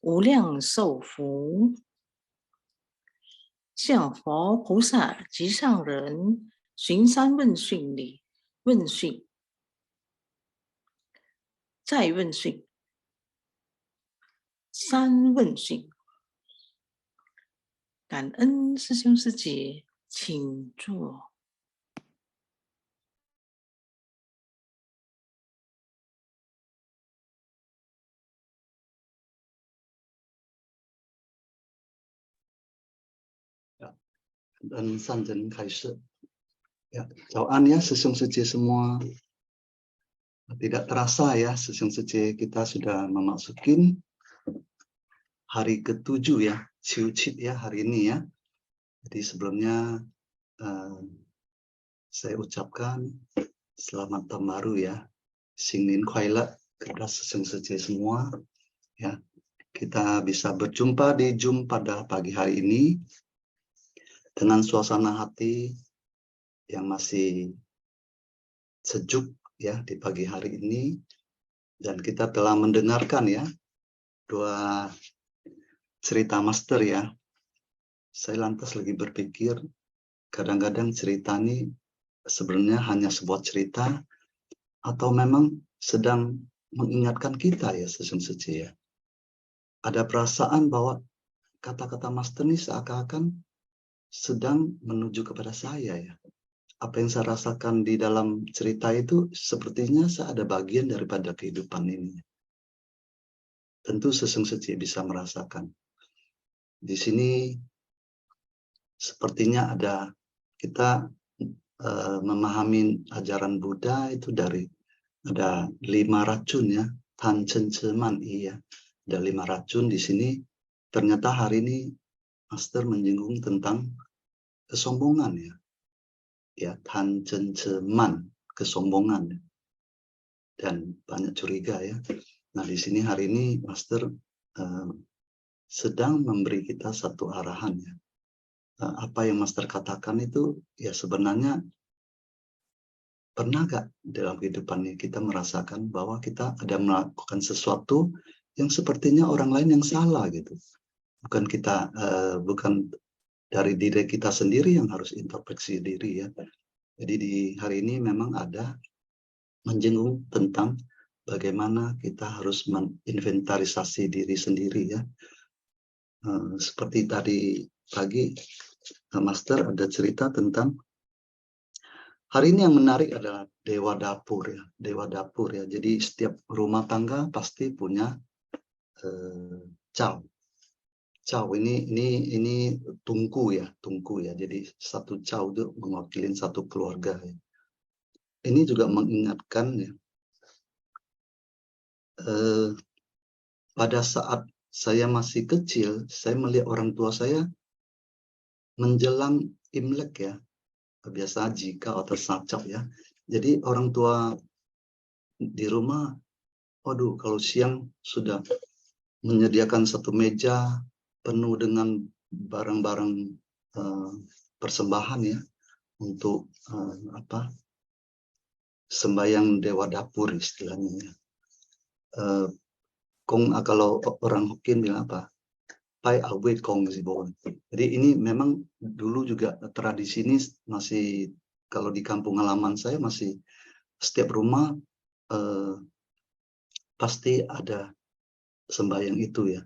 无量寿福，向佛菩萨及上人寻三问讯礼，问讯，再问讯，三问讯。感恩师兄师姐，请坐。Dan sanjung kaisa. Ya, Choan ya sư兄师姐 semua. Tidak terasa ya sư兄师姐, kita sudah memasukin hari ke-7 ya, Chiu-Chit ya hari ini ya. Jadi sebelumnya saya ucapkan selamat tahun baru ya, Singnin Kuaila kepada sư兄师姐 semua ya. Kita bisa berjumpa di Zoom pada pagi hari ini dengan suasana hati yang masih sejuk ya di pagi hari ini, dan kita telah mendengarkan ya dua cerita master ya. Saya lantas lagi berpikir, kadang-kadang cerita ini sebenarnya hanya sebuah cerita atau memang sedang mengingatkan kita ya sesungguhnya ya. Ada perasaan bahwa kata-kata master ini seakan-akan sedang menuju kepada saya ya. Apa yang saya rasakan di dalam cerita itu sepertinya saya ada bagian daripada kehidupan ini. Tentu sesungguhnya bisa merasakan. Di sini sepertinya ada kita memahami ajaran Buddha itu dari ada 5 racun ya, Tan Chen Ceman iya. Ada 5 racun di sini. Ternyata hari ini Master menyinggung tentang kesombongan ya. Ya, Tan Chen Ceman, kesombongan. Dan banyak curiga ya. Nah, di sini hari ini Master sedang memberi kita satu arahan ya. Apa yang Master katakan itu ya sebenarnya pernah gak dalam kehidupan ini kita merasakan bahwa kita ada melakukan sesuatu yang sepertinya orang lain yang salah gitu. Bukan kita, bukan dari diri kita sendiri yang harus introspeksi diri ya. Jadi di hari ini memang ada menjenguk tentang bagaimana kita harus menginventarisasi diri sendiri ya. Seperti tadi pagi Master ada cerita tentang hari ini yang menarik adalah dewa dapur ya, dewa dapur ya. Jadi setiap rumah tangga pasti punya chow. Chow ini tungku ya, tungku ya. Jadi satu chow itu mewakili satu keluarga ya. Ini juga mengingatkan ya, pada saat saya masih kecil, saya melihat orang tua saya menjelang Imlek ya, biasa jika atau sacap ya. Jadi orang tua di rumah, waduh kalau siang sudah menyediakan satu meja penuh dengan barang-barang persembahan ya untuk sembahyang dewa dapur istilahnya ya. Kalau orang Hokkien bilang apa? Pai awe kong si bon. Jadi ini memang dulu juga tradisi ini masih, kalau di kampung halaman saya masih setiap rumah pasti ada sembahyang itu ya.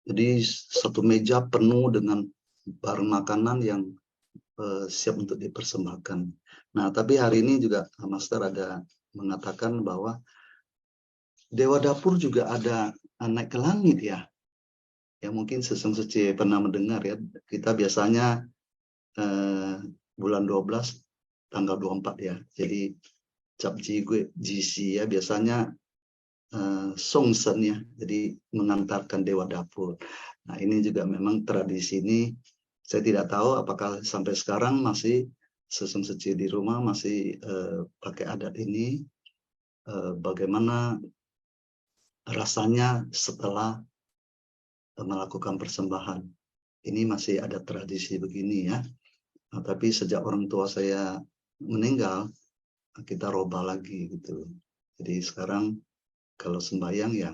Jadi satu meja penuh dengan barang makanan yang siap untuk dipersembahkan. Nah, tapi hari ini juga Master ada mengatakan bahwa dewa dapur juga ada naik ke langit ya. Ya mungkin sesungguhnya pernah mendengar ya. Kita biasanya bulan 12 tanggal 24 ya. Jadi cap jisi ya biasanya songsen ya. Jadi mengantarkan dewa dapur. Nah, ini juga memang tradisi ini saya tidak tahu apakah sampai sekarang masih sesungguhnya di rumah masih pakai adat ini. Bagaimana rasanya setelah melakukan persembahan. Ini masih ada tradisi begini ya. Nah, tapi sejak orang tua saya meninggal, kita robah lagi gitu. Jadi sekarang kalau sembahyang ya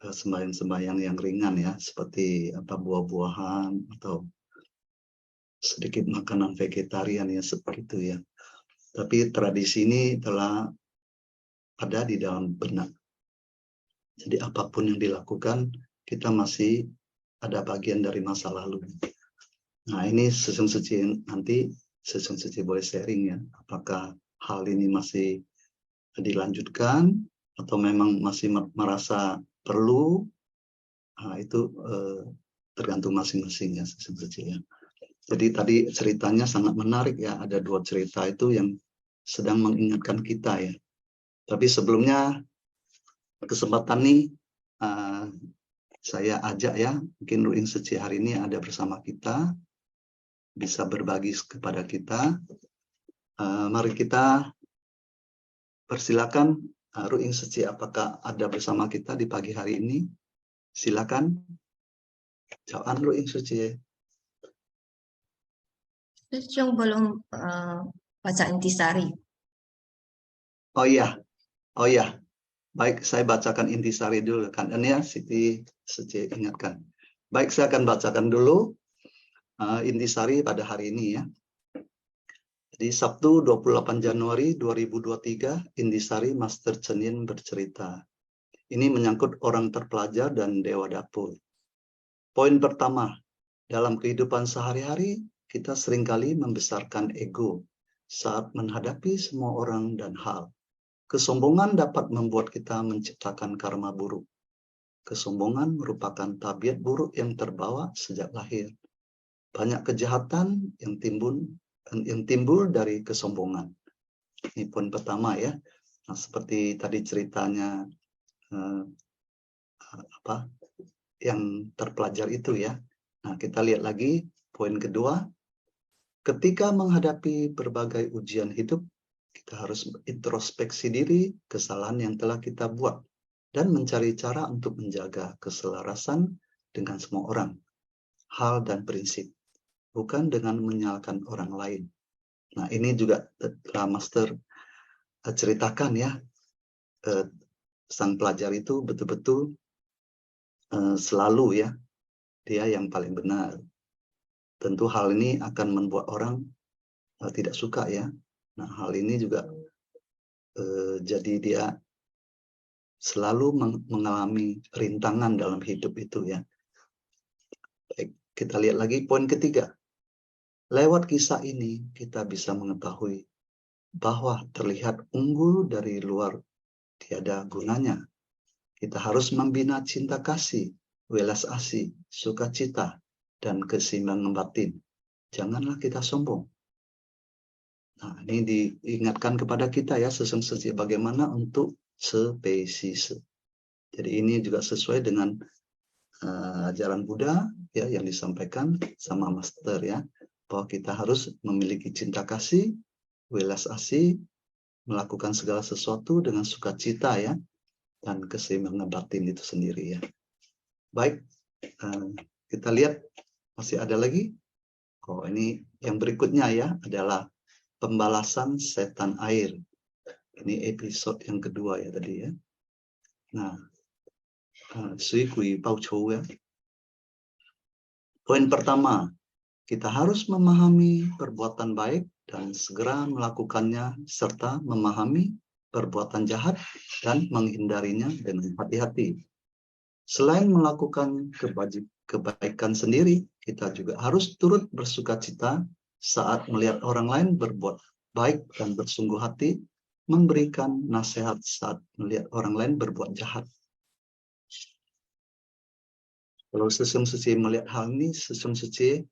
sembahyang-sembahyang yang ringan ya, seperti buah-buahan atau sedikit makanan vegetarian ya, seperti itu ya. Tapi tradisi ini telah ada di dalam benak. Jadi apapun yang dilakukan, kita masih ada bagian dari masa lalu. Nah, ini sesung suci nanti, sesung suci boleh sharing ya, apakah hal ini masih dilanjutkan atau memang masih merasa perlu. Nah, itu tergantung masing-masing ya, sesung suci ya. Jadi tadi ceritanya sangat menarik ya, ada 2 cerita itu yang sedang mengingatkan kita ya. Tapi sebelumnya kesempatan nih saya ajak ya, mungkin Ruing Suci hari ini ada bersama kita, bisa berbagi kepada kita. Mari kita persilakan Ruing Suci, apakah ada bersama kita di pagi hari ini? Silakan. Jawab Ruing Suci. Yung belum baca intisari. Oh iya. Baik, saya bacakan intisari dulu kan. Ini ya, Siti Suci ingatkan. Baik, saya akan bacakan dulu intisari pada hari ini ya. Di Sabtu 28 Januari 2023, intisari Master Cenin bercerita. Ini menyangkut orang terpelajar dan dewa dapur. Poin pertama, dalam kehidupan sehari-hari, kita seringkali membesarkan ego saat menghadapi semua orang dan hal. Kesombongan dapat membuat kita menciptakan karma buruk. Kesombongan merupakan tabiat buruk yang terbawa sejak lahir. Banyak kejahatan yang timbul dari kesombongan. Ini poin pertama ya. Nah, seperti tadi ceritanya yang terpelajar itu ya. Nah, kita lihat lagi poin kedua. Ketika menghadapi berbagai ujian hidup, kita harus introspeksi diri kesalahan yang telah kita buat dan mencari cara untuk menjaga keselarasan dengan semua orang, hal dan prinsip, bukan dengan menyalahkan orang lain. Nah, ini juga telah Master ceritakan ya, sang pelajar itu betul-betul selalu ya, dia yang paling benar. Tentu hal ini akan membuat orang tidak suka ya. Nah, hal ini juga jadi dia selalu mengalami rintangan dalam hidup itu ya. Baik, kita lihat lagi poin ketiga. Lewat kisah ini kita bisa mengetahui bahwa terlihat unggul dari luar tiada gunanya. Kita harus membina cinta kasih, welas asih, sukacita, dan keseimbangan batin. Janganlah kita sombong. Nah, ini diingatkan kepada kita ya, sesung suci bagaimana untuk spesies. Jadi ini juga sesuai dengan ajaran Buddha ya yang disampaikan sama Master ya, bahwa kita harus memiliki cinta kasih, welas asih, melakukan segala sesuatu dengan sukacita ya, dan keseimbangan batin itu sendiri ya. Baik, kita lihat masih ada lagi. Oh, ini yang berikutnya ya adalah pembalasan setan air. Ini episode yang kedua ya tadi ya. Nah, Sui Kui Pao Chou ya. Poin pertama, kita harus memahami perbuatan baik dan segera melakukannya serta memahami perbuatan jahat dan menghindarinya dengan hati-hati. Selain melakukan kebaikan sendiri, kita juga harus turut bersukacita saat melihat orang lain berbuat baik dan bersungguh hati memberikan nasihat saat melihat orang lain berbuat jahat. Kalau sesung suci melihat hal ini, sesung suci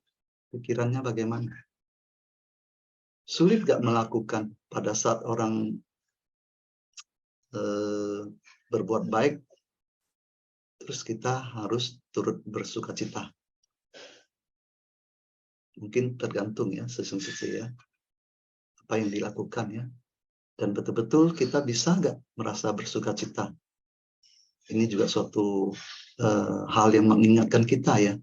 pikirannya bagaimana? Sulit gak melakukan pada saat orang berbuat baik, terus kita harus turut bersukacita? Mungkin tergantung ya sesung suci ya, apa yang dilakukan ya. Dan betul-betul kita bisa nggak merasa bersukacita? Ini juga suatu hal yang mengingatkan kita ya.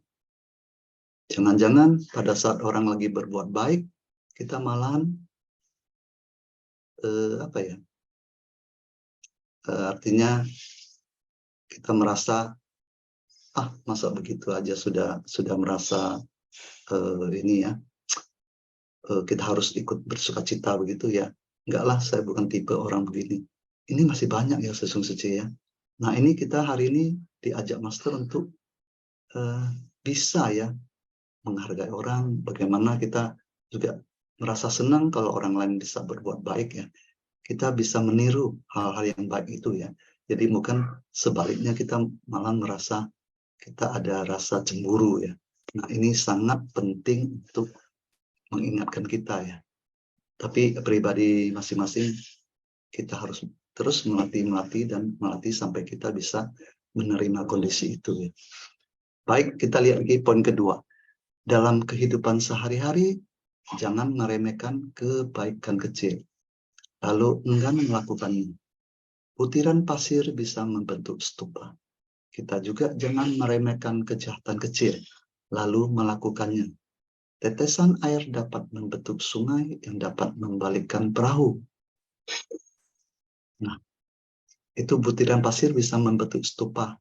Jangan-jangan pada saat orang lagi berbuat baik, kita malahan artinya kita merasa masa begitu aja sudah merasa ini ya, kita harus ikut bersukacita begitu ya. Enggak lah, saya bukan tipe orang begini. Ini masih banyak ya sesung sece ya. Nah ini kita hari ini diajak Master untuk bisa ya menghargai orang, bagaimana kita juga merasa senang kalau orang lain bisa berbuat baik ya. Kita bisa meniru hal-hal yang baik itu ya. Jadi bukan sebaliknya kita malah merasa kita ada rasa cemburu ya. Nah ini sangat penting untuk mengingatkan kita ya. Tapi pribadi masing-masing kita harus terus melatih dan melatih sampai kita bisa menerima kondisi itu ya. Baik, kita lihat lagi poin kedua. Dalam kehidupan sehari-hari, jangan meremehkan kebaikan kecil, lalu enggan melakukannya. Butiran pasir bisa membentuk stupa. Kita juga jangan meremehkan kejahatan kecil, lalu melakukannya. Tetesan air dapat membentuk sungai yang dapat membalikkan perahu. Nah, itu butiran pasir bisa membentuk stupa.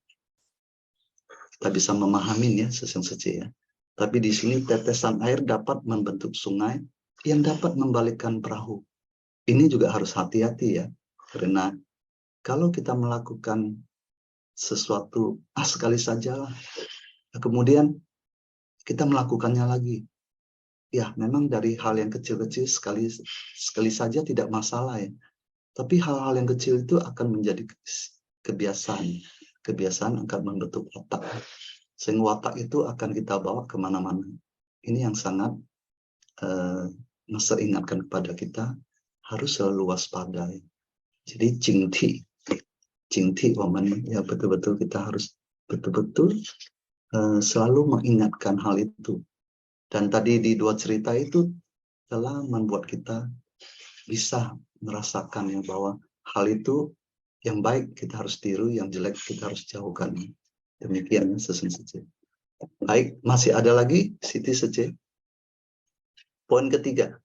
Kita bisa memahami ya, sesung sece ya. Tapi di sini tetesan air dapat membentuk sungai yang dapat membalikkan perahu. Ini juga harus hati-hati ya, karena kalau kita melakukan sesuatu sekali saja, kemudian kita melakukannya lagi. Ya, memang dari hal yang kecil-kecil sekali saja tidak masalah ya. Tapi hal-hal yang kecil itu akan menjadi kebiasaan. Kebiasaan akan membentuk otak. Sehingga watak itu akan kita bawa kemana-mana. Ini yang sangat Master ingatkan kepada kita, harus selalu waspada. Jadi jingti waman ya, betul-betul kita harus betul-betul selalu mengingatkan hal itu. Dan tadi di dua cerita itu telah membuat kita bisa merasakan ya, bahwa hal itu yang baik kita harus tiru, yang jelek kita harus jauhkan. Demikian sesung sece. Baik, masih ada lagi Siti Sece. Poin ketiga,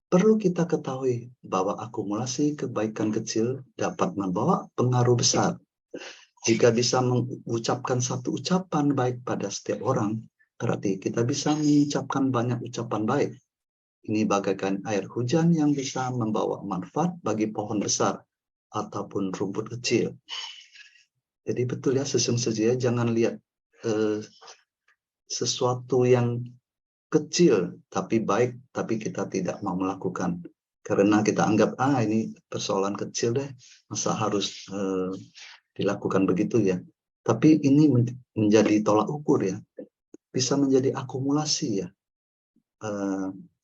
perlu kita ketahui bahwa akumulasi kebaikan kecil dapat membawa pengaruh besar. Jika bisa mengucapkan satu ucapan baik pada setiap orang, berarti kita bisa mengucapkan banyak ucapan baik. Ini bagaikan air hujan yang bisa membawa manfaat bagi pohon besar ataupun rumput kecil. Jadi betul ya sesung sece, jangan lihat sesuatu yang kecil tapi baik, tapi kita tidak mau melakukan. Karena kita anggap, ini persoalan kecil deh, masa harus dilakukan begitu ya. Tapi ini menjadi tolak ukur ya. Bisa menjadi akumulasi ya.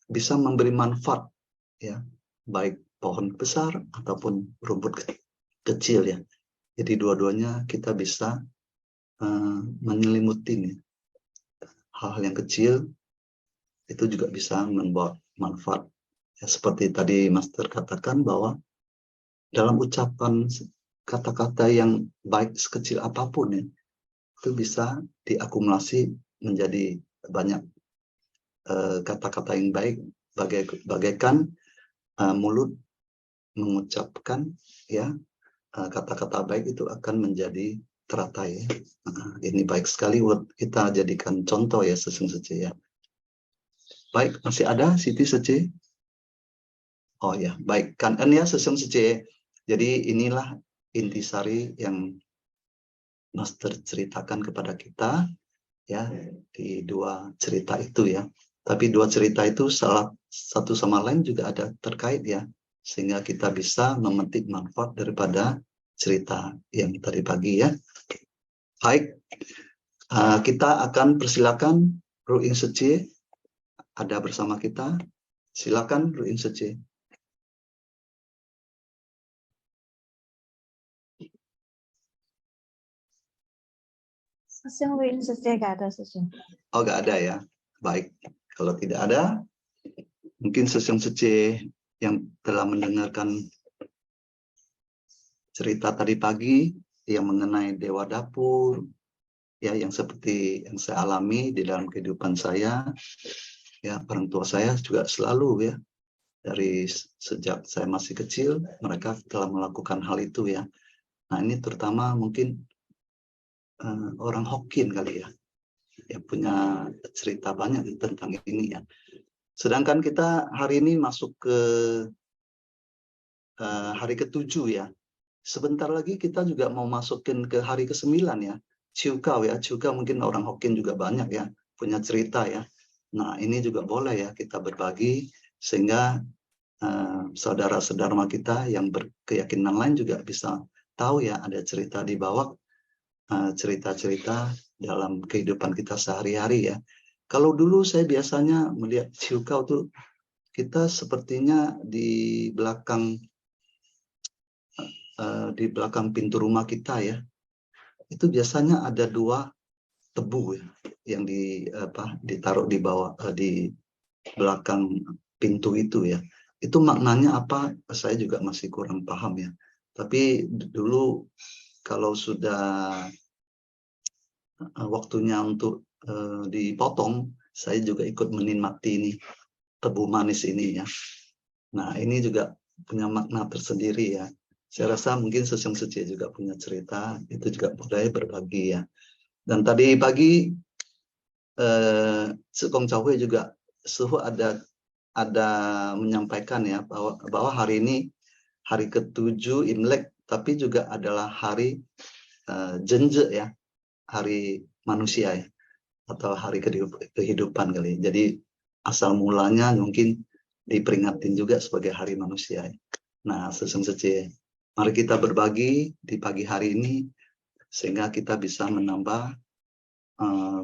Bisa memberi manfaat ya. Baik pohon besar ataupun rumput kecil ya. Jadi dua-duanya kita bisa menyelimuti nih. Hal-hal yang kecil itu juga bisa membawa manfaat. Ya, seperti tadi Master katakan bahwa dalam ucapan kata-kata yang baik sekecil apapun ya, itu bisa diakumulasi menjadi banyak kata-kata yang baik, bagaikan mulut mengucapkan ya kata-kata baik itu akan menjadi teratai. Ini baik sekali buat kita jadikan contoh ya sesung sece ya. Baik, masih ada Siti Sece? Oh ya, baik. Kan ya sesung sece. Jadi inilah intisari yang Master ceritakan kepada kita ya di dua cerita itu ya. Tapi dua cerita itu salah satu sama lain juga ada terkait ya, sehingga kita bisa memetik manfaat daripada cerita yang tadi pagi ya. Baik, kita akan persilakan Ruing Sece ada bersama kita. Silakan Ruing Sece. Sesung Ruing Sece gak ada sesung. Oh, gak ada ya. Baik, kalau tidak ada, mungkin sesung Sece yang telah mendengarkan cerita tadi pagi yang mengenai Dewa Dapur, ya yang seperti yang saya alami di dalam kehidupan saya, ya orang tua saya juga selalu ya dari sejak saya masih kecil mereka telah melakukan hal itu ya. Nah ini terutama mungkin orang Hokkien kali ya, yang punya cerita banyak tentang ini ya. Sedangkan kita hari ini masuk ke hari ke-7 ya. Sebentar lagi kita juga mau masukin ke hari ke-9 ya. Ciukau ya, Ciukau mungkin orang Hokkien juga banyak ya, punya cerita ya. Nah ini juga boleh ya kita berbagi, sehingga saudara-saudara kita yang berkeyakinan lain juga bisa tahu ya, ada cerita di bawah, cerita-cerita dalam kehidupan kita sehari-hari ya. Kalau dulu saya biasanya melihat Ciukau tuh, kita sepertinya di belakang pintu rumah kita ya, itu biasanya ada 2 tebu ya, yang ditaruh di bawah, di belakang pintu itu ya. Itu maknanya apa? Saya juga masih kurang paham ya. Tapi dulu kalau sudah waktunya untuk dipotong, saya juga ikut menikmati ini, tebu manis ini ya. Nah ini juga punya makna tersendiri ya. Saya rasa mungkin Sesung Sece juga punya cerita, itu juga boleh berbagi ya. Dan tadi pagi Sekong Cawe juga suhu ada menyampaikan ya, bahwa hari ini hari ke-7 Imlek, tapi juga adalah hari Jenje ya, hari manusia ya, atau hari kehidupan kali. Jadi asal mulanya mungkin diperingatin juga sebagai hari manusia ya. Nah Sesung Sece, mari kita berbagi di pagi hari ini, sehingga kita bisa menambah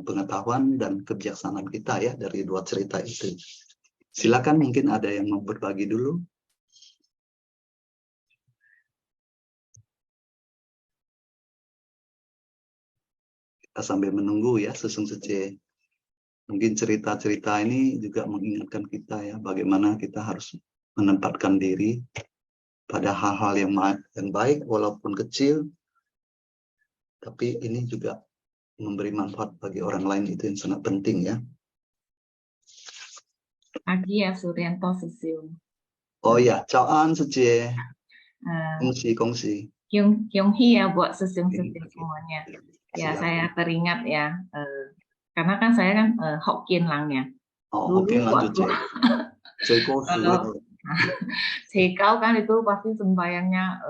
pengetahuan dan kebijaksanaan kita ya dari 2 cerita itu. Silakan, mungkin ada yang mau berbagi dulu. Kita sambil menunggu ya Sesung Sece. Mungkin cerita-cerita ini juga mengingatkan kita ya, bagaimana kita harus menempatkan diri pada hal-hal yang baik walaupun kecil, tapi ini juga memberi manfaat bagi orang lain, itu yang sangat penting ya. Pagi ya Suryanto Sesium. Oh ya, Chao-an Sece. Kongsi. Kyung Hee ya buat Sesium-sesium semuanya. Ya, saya teringat ya, karena kan saya kan Hokkien langnya. Oh, Hokkien lanjut ya. Kalau Cikau kan itu pasti sembayangnya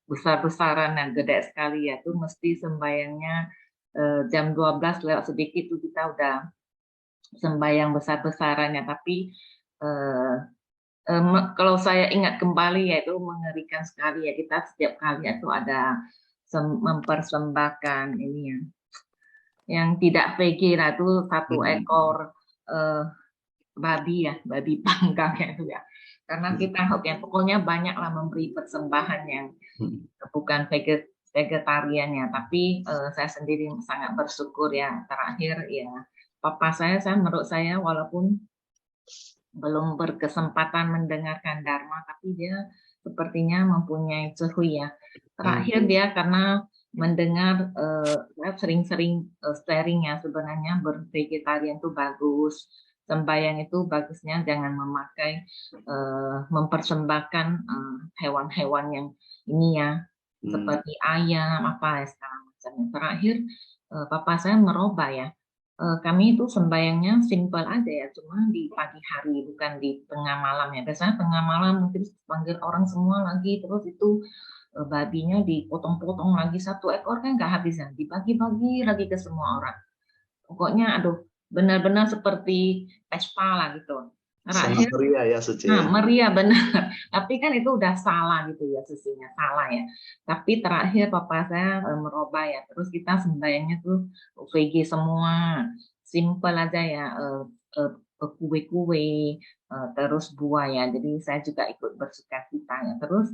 besar-besaran dan gede sekali ya. Itu mesti sembayangnya jam 12 lewat sedikit itu kita udah sembayang besar-besarannya. Tapi kalau saya ingat kembali ya, itu mengerikan sekali ya, kita setiap kali itu ada mempersembahkan ini ya, yang tidak VG lah, itu 1 ekor babi ya, babi panggang ya itu ya. Karena kita ya, pokoknya banyaklah memberi persembahan yang bukan vegetarian ya, tapi saya sendiri sangat bersyukur ya. Terakhir ya, papa saya menurut saya walaupun belum berkesempatan mendengarkan Dharma, tapi dia sepertinya mempunyai cehui ya. Terakhir dia karena mendengar sering-sering sharing ya, sebenarnya bervegetarian itu bagus, sembahyang itu bagusnya jangan memakai mempersembahkan hewan-hewan yang ini ya, seperti ayam apa ya segala macamnya. Terakhir papa saya merubah ya, kami itu sembayangnya simpel aja ya, cuma di pagi hari bukan di tengah malam ya. Biasanya tengah malam mungkin panggil orang semua lagi, terus itu babinya dipotong-potong lagi 1 ekor kan nggak habis ya, dibagi-bagi lagi ke semua orang. Pokoknya aduh, benar-benar seperti Vespa lah gitu. Sangat meriah ya Sece. Nah, meriah benar. Tapi kan itu udah salah gitu ya, sesinya salah ya. Tapi terakhir papa saya merubah ya. Terus kita sembayangnya tuh VG semua, simple aja ya. Kue-kue, terus buah ya. Jadi saya juga ikut bersukacita ya. Terus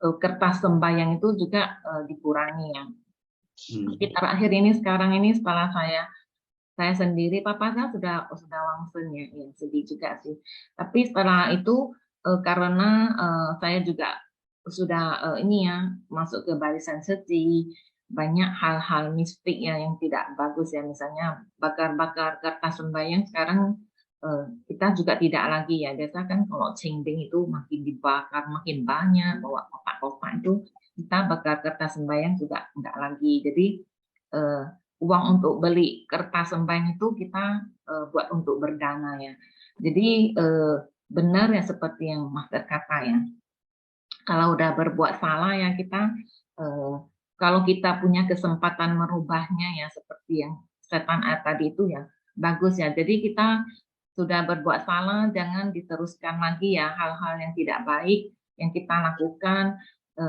kertas sembayang itu juga dikurangi ya. Tapi terakhir ini sekarang ini setelah saya sendiri, papa saya sudah langsung ya, sedih juga sih. Tapi setelah itu karena saya juga sudah ini ya, masuk ke barisan seti, banyak hal-hal mistik ya yang tidak bagus ya, misalnya bakar-bakar kertas sembahyang sekarang kita juga tidak lagi ya, biasa kan kalau cengdeng itu makin dibakar makin banyak, bawa kotak-kotak itu kita bakar kertas sembahyang juga enggak lagi. Jadi uang untuk beli kertas sembahyang itu kita buat untuk berdana ya. Jadi benar ya seperti yang Master kata ya. Kalau udah berbuat salah ya kita kalau kita punya kesempatan merubahnya ya seperti yang setan tadi itu ya bagus ya. Jadi kita sudah berbuat salah, jangan diteruskan lagi ya hal-hal yang tidak baik yang kita lakukan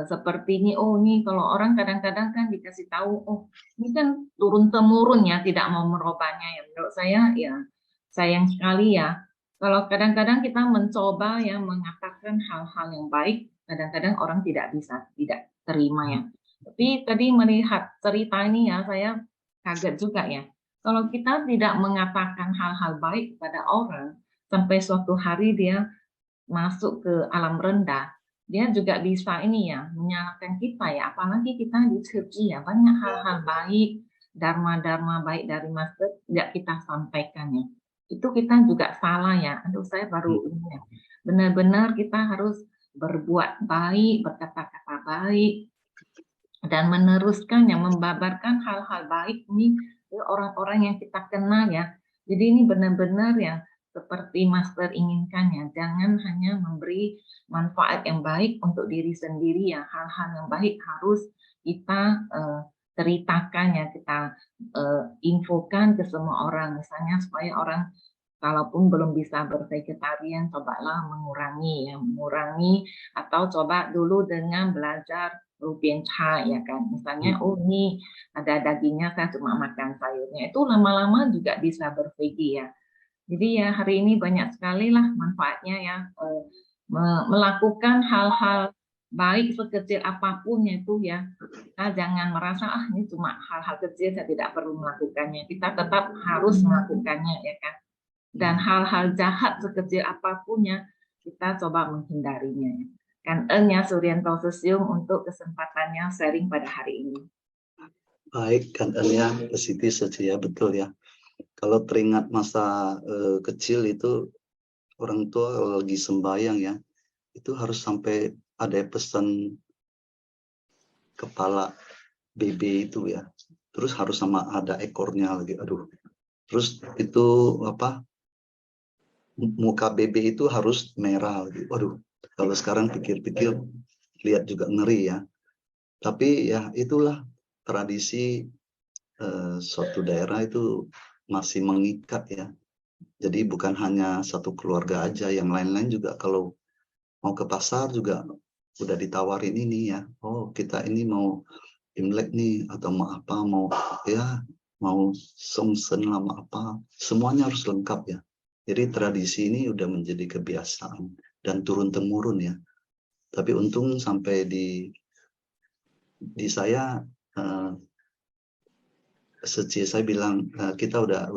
seperti ini. Oh ini kalau orang kadang-kadang kan dikasih tahu, oh ini kan turun temurun ya tidak mau merubahnya ya. Menurut saya ya sayang sekali ya. Kalau kadang-kadang kita mencoba ya mengatakan hal-hal yang baik, kadang-kadang orang tidak bisa, tidak terima ya. Tapi tadi melihat cerita ini ya saya kaget juga ya. Kalau kita tidak mengatakan hal-hal baik pada orang, sampai suatu hari dia masuk ke alam rendah, dia juga bisa ini ya, menyalahkan kita ya, apalagi kita di church ya, banyak hal-hal baik, dharma-dharma baik dari Master, tidak kita sampaikan ya. Itu kita juga salah ya, aduh saya baru ini ya, benar-benar kita harus berbuat baik, berkata-kata baik, dan meneruskan yang membabarkan hal-hal baik ini orang-orang yang kita kenal ya. Jadi ini benar-benar ya seperti Master inginkan ya. Jangan hanya memberi manfaat yang baik untuk diri sendiri ya. Hal-hal yang baik harus kita ceritakan ya, kita infokan ke semua orang. Misalnya supaya orang kalaupun belum bisa bervegetarian, cobalah mengurangi atau coba dulu dengan belajar rupiah ya kan. Misalnya, oh ini ada dagingnya, saya cuma makan sayurnya. Itu lama-lama juga bisa bervegi ya. Jadi ya hari ini banyak sekali lah manfaatnya ya. Melakukan hal-hal baik sekecil apapun itu ya. Kita jangan merasa, ini cuma hal-hal kecil, saya tidak perlu melakukannya. Kita tetap harus melakukannya ya kan. Dan hal-hal jahat sekecil apapunnya, kita coba menghindarinya ya. Kan'en Suryanto Sesium untuk kesempatannya sharing pada hari ini. Baik, kan'en ke Siti Setia, betul ya. Kalau teringat masa kecil itu orang tua kalau lagi sembahyang ya, itu harus sampai ada pesan kepala BB itu ya. Terus harus sama ada ekornya lagi. Aduh. Terus itu apa? Muka BB itu harus merah lagi. Waduh. Kalau sekarang pikir-pikir, lihat juga ngeri ya. Tapi ya itulah tradisi suatu daerah itu masih mengikat ya. Jadi bukan hanya satu keluarga aja, yang lain-lain juga kalau mau ke pasar juga udah ditawarin ini ya. Oh kita ini mau Imlek nih atau mau apa, mau Songsen lama apa, semuanya harus lengkap ya. Jadi tradisi ini udah menjadi kebiasaan dan turun-temurun ya. Tapi untung sampai di saya Seci saya bilang kita udah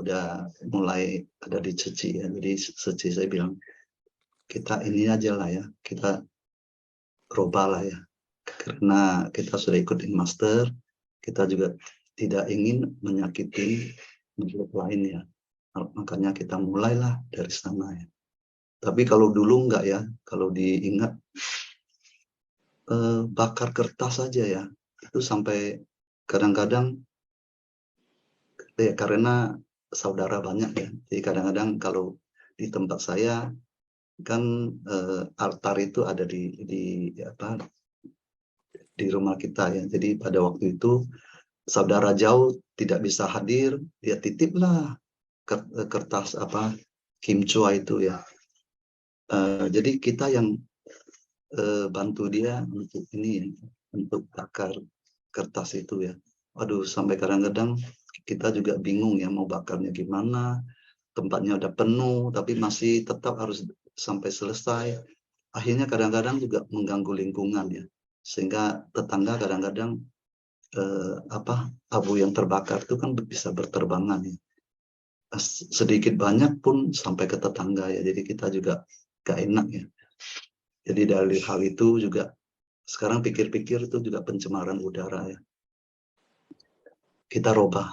mulai ada di Seci ya. Jadi Seci saya bilang kita ini aja lah ya, kita roba lah ya. Karena kita sudah ikutin Master, kita juga tidak ingin menyakiti makhluk lain ya. Makanya kita mulailah dari sana ya. Tapi kalau dulu enggak ya, kalau diingat bakar kertas saja ya, itu sampai kadang-kadang ya karena saudara banyak ya, jadi kadang-kadang kalau di tempat saya kan altar itu ada di rumah kita ya, jadi pada waktu itu saudara jauh tidak bisa hadir, dia titiplah kertas kimchua itu ya. Jadi kita yang bantu dia untuk ini, untuk bakar kertas itu ya. Aduh, sampai kadang-kadang kita juga bingung ya mau bakarnya gimana. Tempatnya udah penuh, tapi masih tetap harus sampai selesai. Akhirnya kadang-kadang juga mengganggu lingkungan ya. Sehingga tetangga kadang-kadang abu yang terbakar itu kan bisa berterbangan ya. Sedikit banyak pun sampai ke tetangga ya. Jadi kita juga gak enak ya. Jadi dari hal itu juga sekarang pikir-pikir itu juga pencemaran udara ya. Kita robah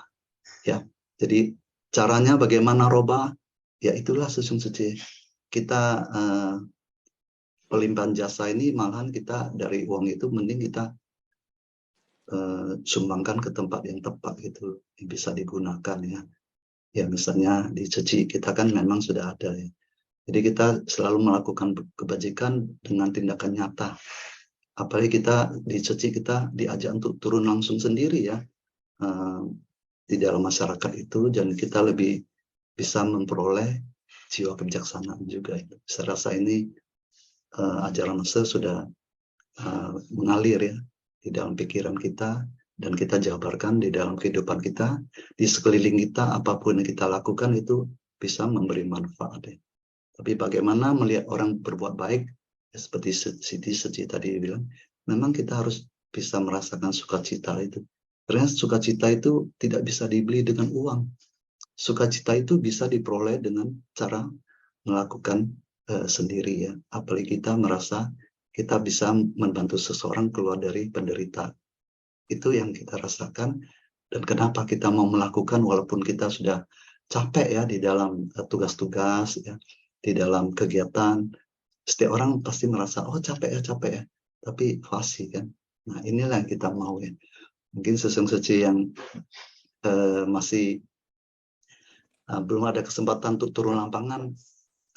ya. Jadi caranya bagaimana robah? ya itulah Sesung Sece. Kita pelimpahan jasa ini malahan kita dari uang itu mending kita sumbangkan ke tempat yang tepat gitu, yang bisa digunakan ya. Ya misalnya di Ceci kita kan memang sudah ada ya. Jadi kita selalu melakukan kebajikan dengan tindakan nyata. Apalagi kita di Ceci kita diajak untuk turun langsung sendiri ya di dalam masyarakat itu, dan kita lebih bisa memperoleh jiwa kebijaksanaan juga. Saya rasa ini ajaran Master sudah mengalir ya di dalam pikiran kita, dan kita jabarkan di dalam kehidupan kita, di sekeliling kita. Apapun yang kita lakukan itu bisa memberi manfaat ya. Tapi bagaimana melihat orang berbuat baik ya, seperti Siti Seci tadi bilang, memang kita harus bisa merasakan sukacita itu. Karena sukacita itu tidak bisa dibeli dengan uang. Sukacita itu bisa diperoleh dengan cara melakukan sendiri ya. Apalagi kita merasa kita bisa membantu seseorang keluar dari penderita. Itu yang kita rasakan, dan kenapa kita mau melakukan walaupun kita sudah capek ya di dalam tugas-tugas ya, di dalam kegiatan. Setiap orang pasti merasa oh capek ya, tapi fasih kan. Nah inilah yang kita mau ya. Mungkin Sesung Seci yang masih belum ada kesempatan untuk turun lapangan,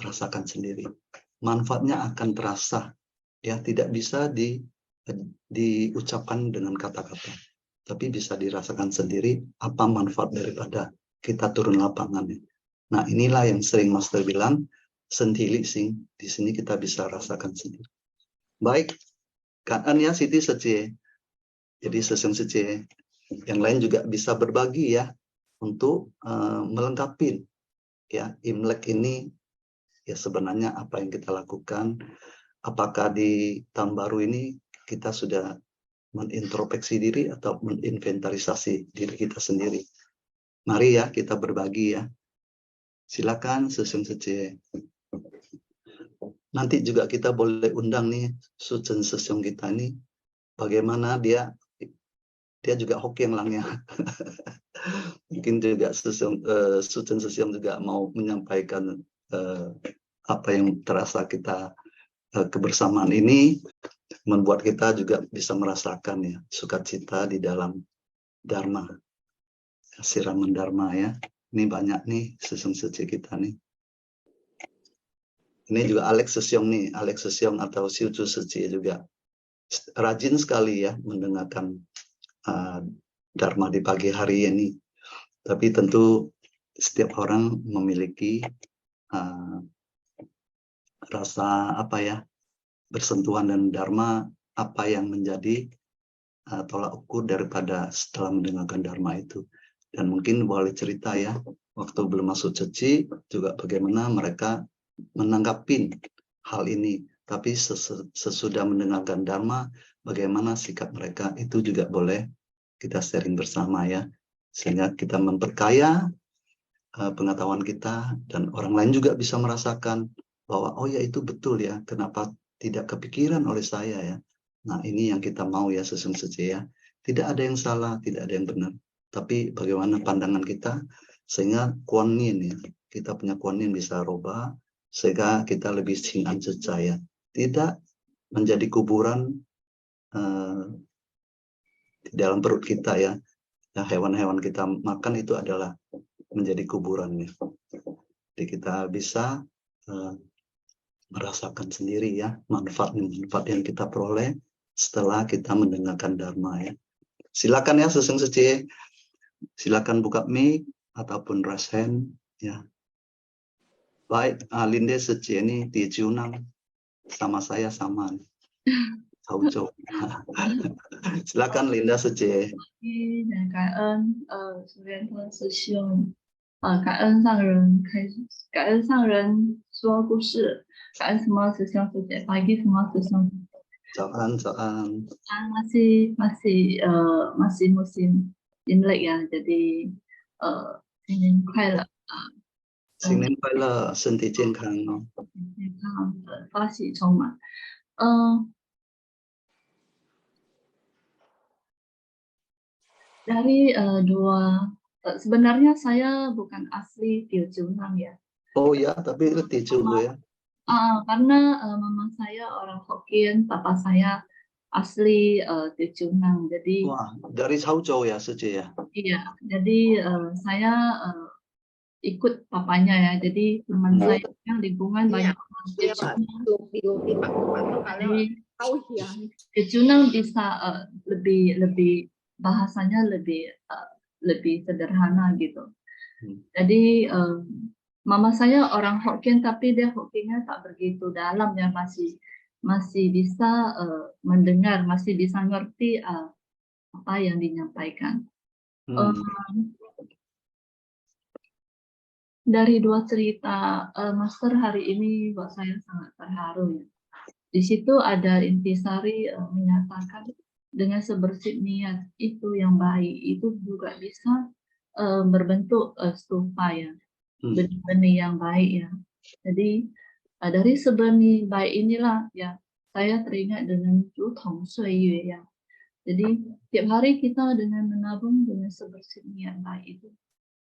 rasakan sendiri. Manfaatnya akan terasa ya, tidak bisa diucapkan dengan kata-kata, tapi bisa dirasakan sendiri apa manfaat daripada kita turun lapangan. Nah inilah yang sering Master bilang, sendiri sing di sini kita bisa rasakan sendiri. Baik, kan ya Siti Seci. Jadi Sesung Seci yang lain juga bisa berbagi ya untuk melengkapi ya Imlek ini. Ya sebenarnya apa yang kita lakukan, apakah di tahun baru ini kita sudah menintrospeksi diri atau meninventarisasi diri kita sendiri. Mari ya kita berbagi ya. Silakan Sesung Seci. Nanti juga kita boleh undang nih Sucen Sesung kita ini, bagaimana dia juga hoki yang langnya. Mungkin juga Sucen Sesung juga mau menyampaikan apa yang terasa kita kebersamaan ini membuat kita juga bisa merasakan ya sukacita di dalam Dharma, siraman Dharma ya. Ini banyak nih Sesung Seci kita nih. Ini juga Alex Sesyong nih, Alex Sesyong atau Siucu Seci juga rajin sekali ya mendengarkan Dharma di pagi hari ini. Tapi tentu setiap orang memiliki rasa apa ya, bersentuhan dan Dharma, apa yang menjadi tolak ukur daripada setelah mendengarkan Dharma itu. Dan mungkin boleh cerita ya, waktu belum masuk Ceci juga bagaimana mereka menanggapi hal ini. Tapi sesudah mendengarkan Dharma, bagaimana sikap mereka, itu juga boleh kita sharing bersama ya. Sehingga kita memperkaya pengetahuan kita, dan orang lain juga bisa merasakan bahwa oh ya itu betul ya, kenapa tidak kepikiran oleh saya ya. Nah ini yang kita mau ya Sesung Seci ya. Tidak ada yang salah, tidak ada yang benar. Tapi bagaimana pandangan kita, sehingga kuanin ya, kita punya kuanin bisa rubah, sehingga kita lebih singan secaya. Tidak menjadi kuburan di dalam perut kita ya. Hewan-hewan kita makan itu adalah menjadi kuburannya. Jadi kita bisa merasakan sendiri ya manfaat yang kita peroleh setelah kita mendengarkan Dharma ya. Silakan ya Sesung Seci, silakan buka mic ataupun raise hand ya. Baik, Linde Seci ini di Ciunang sama saya sama. Hauco. Silakan Linda Seci. Cảm ơn Sư Viên Thơ Sư兄，感恩上人感恩上人说故事，感恩什么师兄师姐，bagi semua师兄。Jangan. masih musim Imlek ya, jadi 新年快乐新年快乐，身体健康哦。健康发喜充满。Dari sebenarnya saya bukan asli Tiucunang ya. Oh ya, tapi letih juga ya. Karena mama saya orang Hokkien, papa saya asli Tejunang. Jadi Wah, dari Hangzhou ya, Sece ya. iya, jadi saya ikut papanya ya. Jadi teman saya yang lingkungan banyak orang Tejunang. Jadi Tejunang bisa lebih bahasanya lebih sederhana gitu. Jadi mama saya orang Hokkien tapi dia Hokkiennya tak begitu dalam ya, masih bisa mendengar, masih bisa ngerti apa yang dinyampaikan. Dari dua cerita Master hari ini buat saya sangat terharu ya. Di situ ada Intisari menyatakan dengan sebersih niat itu yang baik itu juga bisa berbentuk stupa ya, benih-benih yang baik ya. Jadi dari sebenih baik inilah ya saya teringat dengan Zhu Tong Sui Yue ya. Jadi tiap hari kita dengan menabung dengan sebersih niat baik itu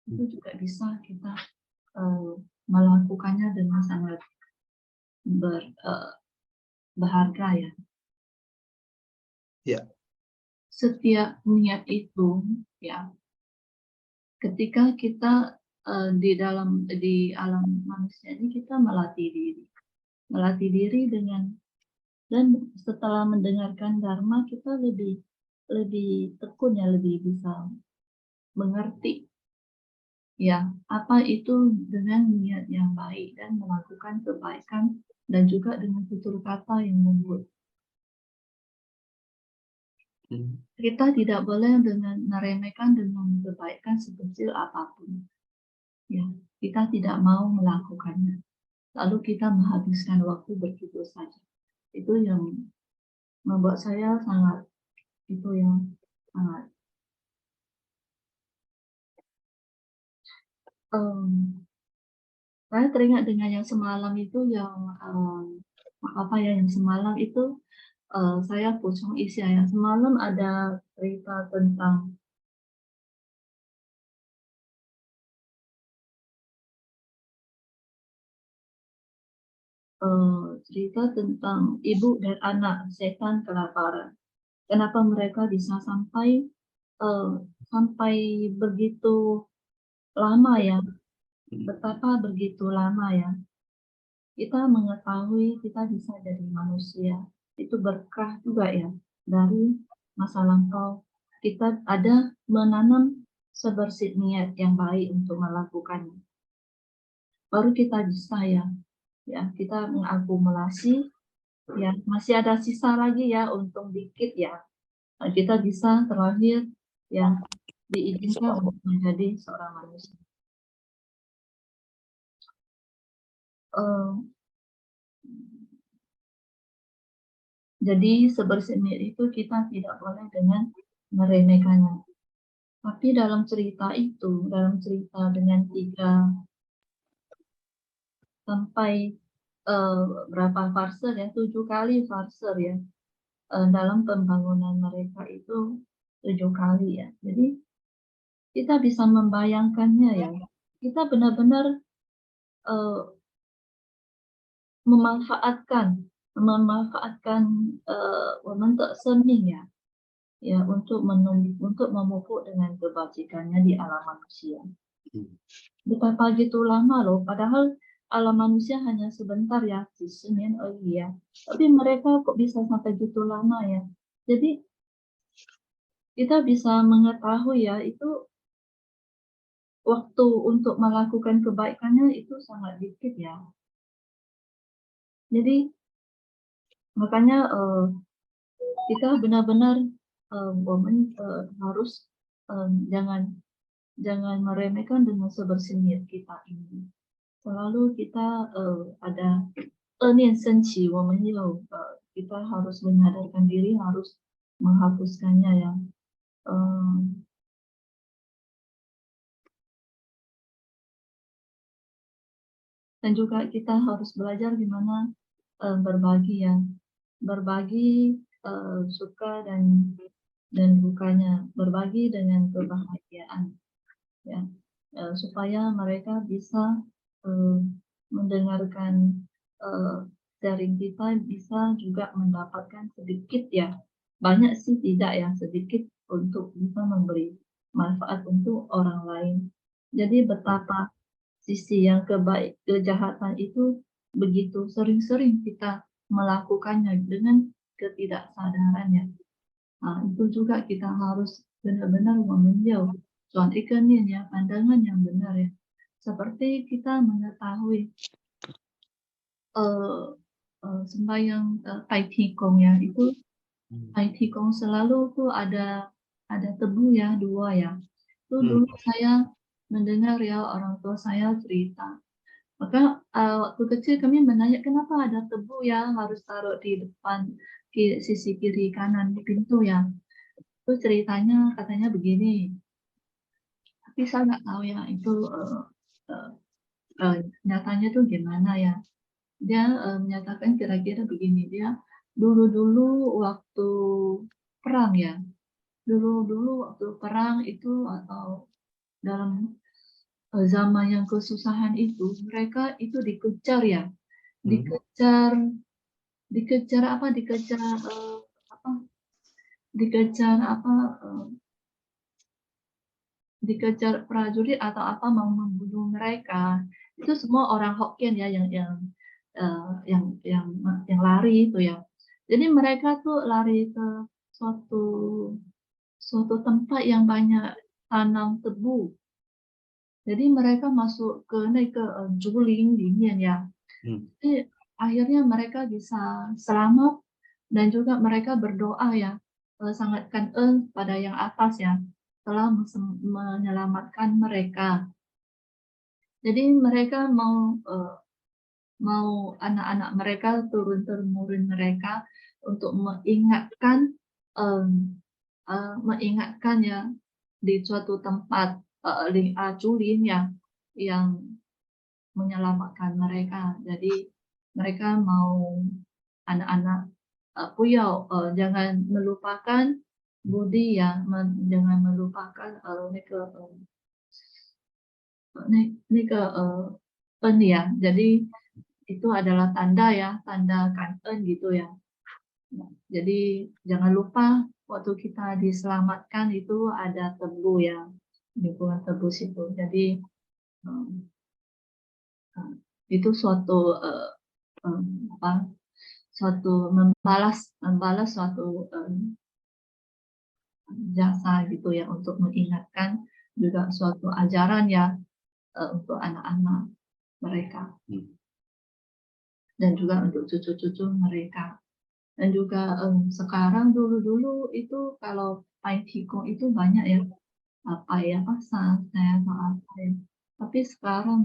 juga bisa kita melakukannya dengan sangat berharga ya. Ya. Setiap niat itu ya, ketika kita di alam manusia ini kita melatih diri dengan, dan setelah mendengarkan dharma kita lebih tekun ya, lebih bisa mengerti ya apa itu dengan niat yang baik dan melakukan kebaikan dan juga dengan tutur kata yang lembut. Kita tidak boleh dengan meremehkan dengan kebaikan sekecil apapun. Ya, kita tidak mau melakukannya. Lalu kita menghabiskan waktu begitu saja. Itu yang membuat saya sangat saya teringat dengan yang semalam itu yang yang semalam itu saya pusing isi yang semalam ada cerita tentang ibu dan anak setan kelaparan. Kenapa mereka bisa sampai begitu lama ya? Betapa begitu lama ya? Kita mengetahui kita bisa jadi manusia. Itu berkah juga ya dari masa lampau. Kita ada menanam sebersih niat yang baik untuk melakukannya. Baru kita bisa ya kita mengakumulasi ya, masih ada sisa lagi ya, untung dikit ya. Kita bisa terlahir yang diizinkan untuk menjadi seorang manusia. Jadi sebersih niat itu kita tidak boleh dengan meremehkannya. Tapi dalam cerita dengan 3 sampai berapa fase ya, 7 kali fase ya dalam pembangunan mereka itu 7 kali ya. Jadi kita bisa membayangkannya ya. Kita benar-benar memanfaatkan ya untuk memupuk dengan kebajikannya di alam manusia. Betapa gitu lama loh, padahal alam manusia hanya sebentar ya, ya. Tapi mereka kok bisa sampai gitu lama ya. Jadi kita bisa mengetahui ya, itu waktu untuk melakukan kebaikannya itu sangat dikit ya. Jadi makanya kita benar-benar harus jangan meremehkan dengan sebersih niat kita ini. Selalu kita ada senci, kita harus menyadarkan diri, harus menghapuskannya ya. Dan juga kita harus belajar gimana berbagi ya, berbagi suka dan dukanya, berbagi dengan kebahagiaan ya, supaya mereka bisa mendengarkan sharing kita bisa juga mendapatkan sedikit ya, banyak sih tidak ya, sedikit untuk bisa memberi manfaat untuk orang lain. Jadi betapa sisi yang kejahatan itu begitu sering-sering kita melakukannya dengan ketidaksadarannya. Nah, itu juga kita harus benar-benar meninjau soal ikannya ya, pandangan yang benar ya. Seperti kita mengetahui sembahyang Tai Chi Kong ya, itu Tai Chi Kong selalu tuh ada tebu ya, 2 ya. Itu dulu saya mendengar ya orang tua saya cerita. Maka waktu kecil kami menanya kenapa ada tebu ya harus taruh di depan sisi kiri kanan pintu ya. Itu ceritanya katanya begini. Tapi saya nggak tahu ya itu nyatanya tuh gimana ya. Dia menyatakan kira-kira begini, dia dulu-dulu waktu perang ya. Dulu-dulu waktu perang itu atau dalam zaman yang kesusahan itu, mereka itu dikejar ya, dikejar apa, dikejar prajurit atau apa mau membunuh mereka. Itu semua orang Hokkien ya yang lari itu ya. Jadi mereka tuh lari ke suatu tempat yang banyak tanam tebu. Jadi mereka masuk ke Juling dingin ya. Jadi akhirnya mereka bisa selamat dan juga mereka berdoa ya, sangat kangen pada yang atas ya, telah menyelamatkan mereka. Jadi mereka mau anak-anak mereka, turun-temurun mereka untuk mengingatkan ya di suatu tempat Culin ya yang menyelamatkan mereka. Jadi mereka mau anak-anak Puyau jangan melupakan budi ya, jangan melupakan pen ya. Jadi itu adalah tanda ya, tanda kangen gitu ya. Nah, jadi jangan lupa waktu kita diselamatkan itu ada tebu ya, lingkungan tebu itu. Jadi itu suatu suatu membalas suatu jasa gitu ya, untuk mengingatkan juga suatu ajaran ya untuk anak-anak mereka dan juga untuk cucu-cucu mereka. Dan juga sekarang dulu itu kalau Tai Chi Kung itu banyak ya, apa ya, pasal saya apa ya. Tapi sekarang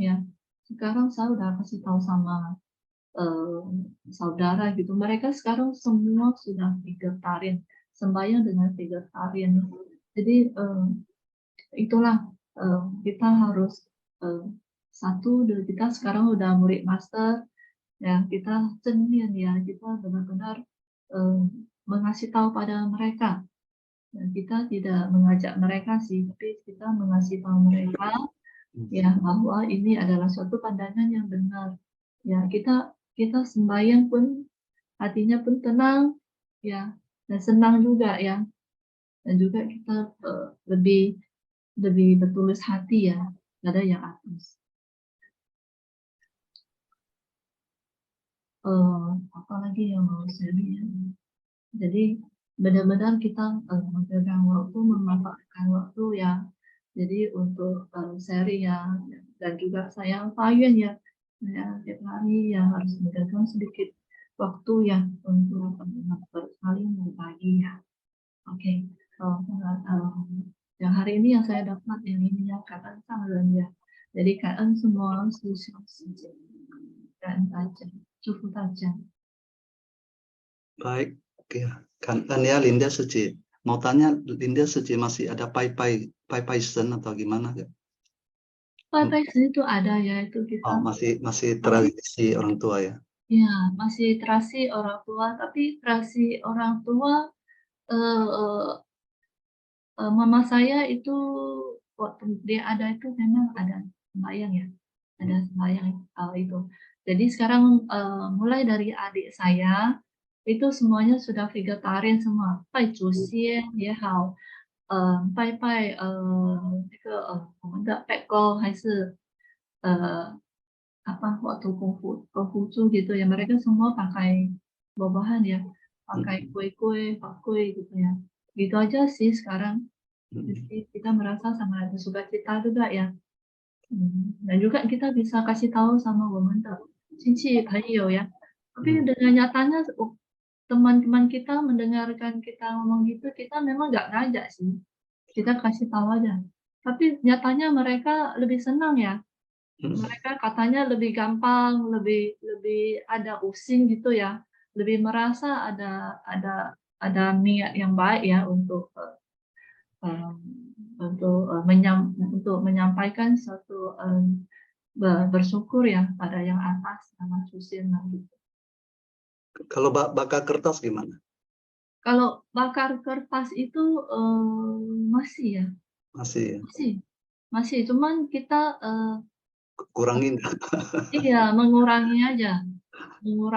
saya udah kasih tahu sama saudara gitu, mereka sekarang semua sudah vegetarian, sembahyang dengan vegetarian. Jadi itulah kita harus kita sekarang udah murid master ya, kita cendian ya, kita benar-benar mengasih tahu pada mereka. Dan kita tidak mengajak mereka sih, tapi kita mengasih tahu mereka ya bahwa ini adalah suatu pandangan yang benar. Ya, kita sembahyang pun hatinya pun tenang ya, dan senang juga ya. Dan juga kita lebih bertulus hati ya pada yang atas. Apalagi yang mau saya bilang. Jadi benar-benar kita memegang waktu, memanfaatkan waktu ya. Jadi untuk sharing ya, dan juga saya Fayun ya, tiap hari ya harus memegang sedikit waktu ya untuk saling berbagi ya. Oke. Yang hari ini yang saya dapat yang ini ya, kata sangat ya. Jadi kalian semua susah saja dan aja. Cukup aja. Baik, oke. Kan ya Linda Seci. Mau tanya Linda Seci masih ada pai sen atau gimana gak? Pai sen itu ada ya, itu kita. Oh, masih tradisi orang tua ya? Ya, masih tradisi orang tua, tapi tradisi orang tua mama saya itu waktu dia ada itu memang ada sembahyang ya. ada sembahyang itu. Jadi sekarang mulai dari adik saya itu semuanya sudah vegetarian semua, 拜祖先也好，拜这个我们的拜公还是apa waktu Konghucu gitu ya, mereka semua pakai buah-buahan ya, pakai kue-kue, pakui gitu ya. Gitu aja sih sekarang. Jadi kita merasa sangat bersuka cita juga ya. Dan juga kita bisa kasih tahu sama women cinci朋友 ya. Tapi dengan nyatanya teman-teman kita mendengarkan kita ngomong gitu, kita memang nggak ngajak sih. Kita kasih tahu aja. Tapi nyatanya mereka lebih senang ya. Mereka katanya lebih gampang, lebih ada using gitu ya, lebih merasa ada niat yang baik ya untuk menyampaikan suatu bersyukur ya pada yang atas sama Susin gitu. Kalau bakar kertas gimana? Kalau bakar kertas itu masih ya, Masih ya? masih. Cuman kita Kurangin. iya mengurangi aja, gitu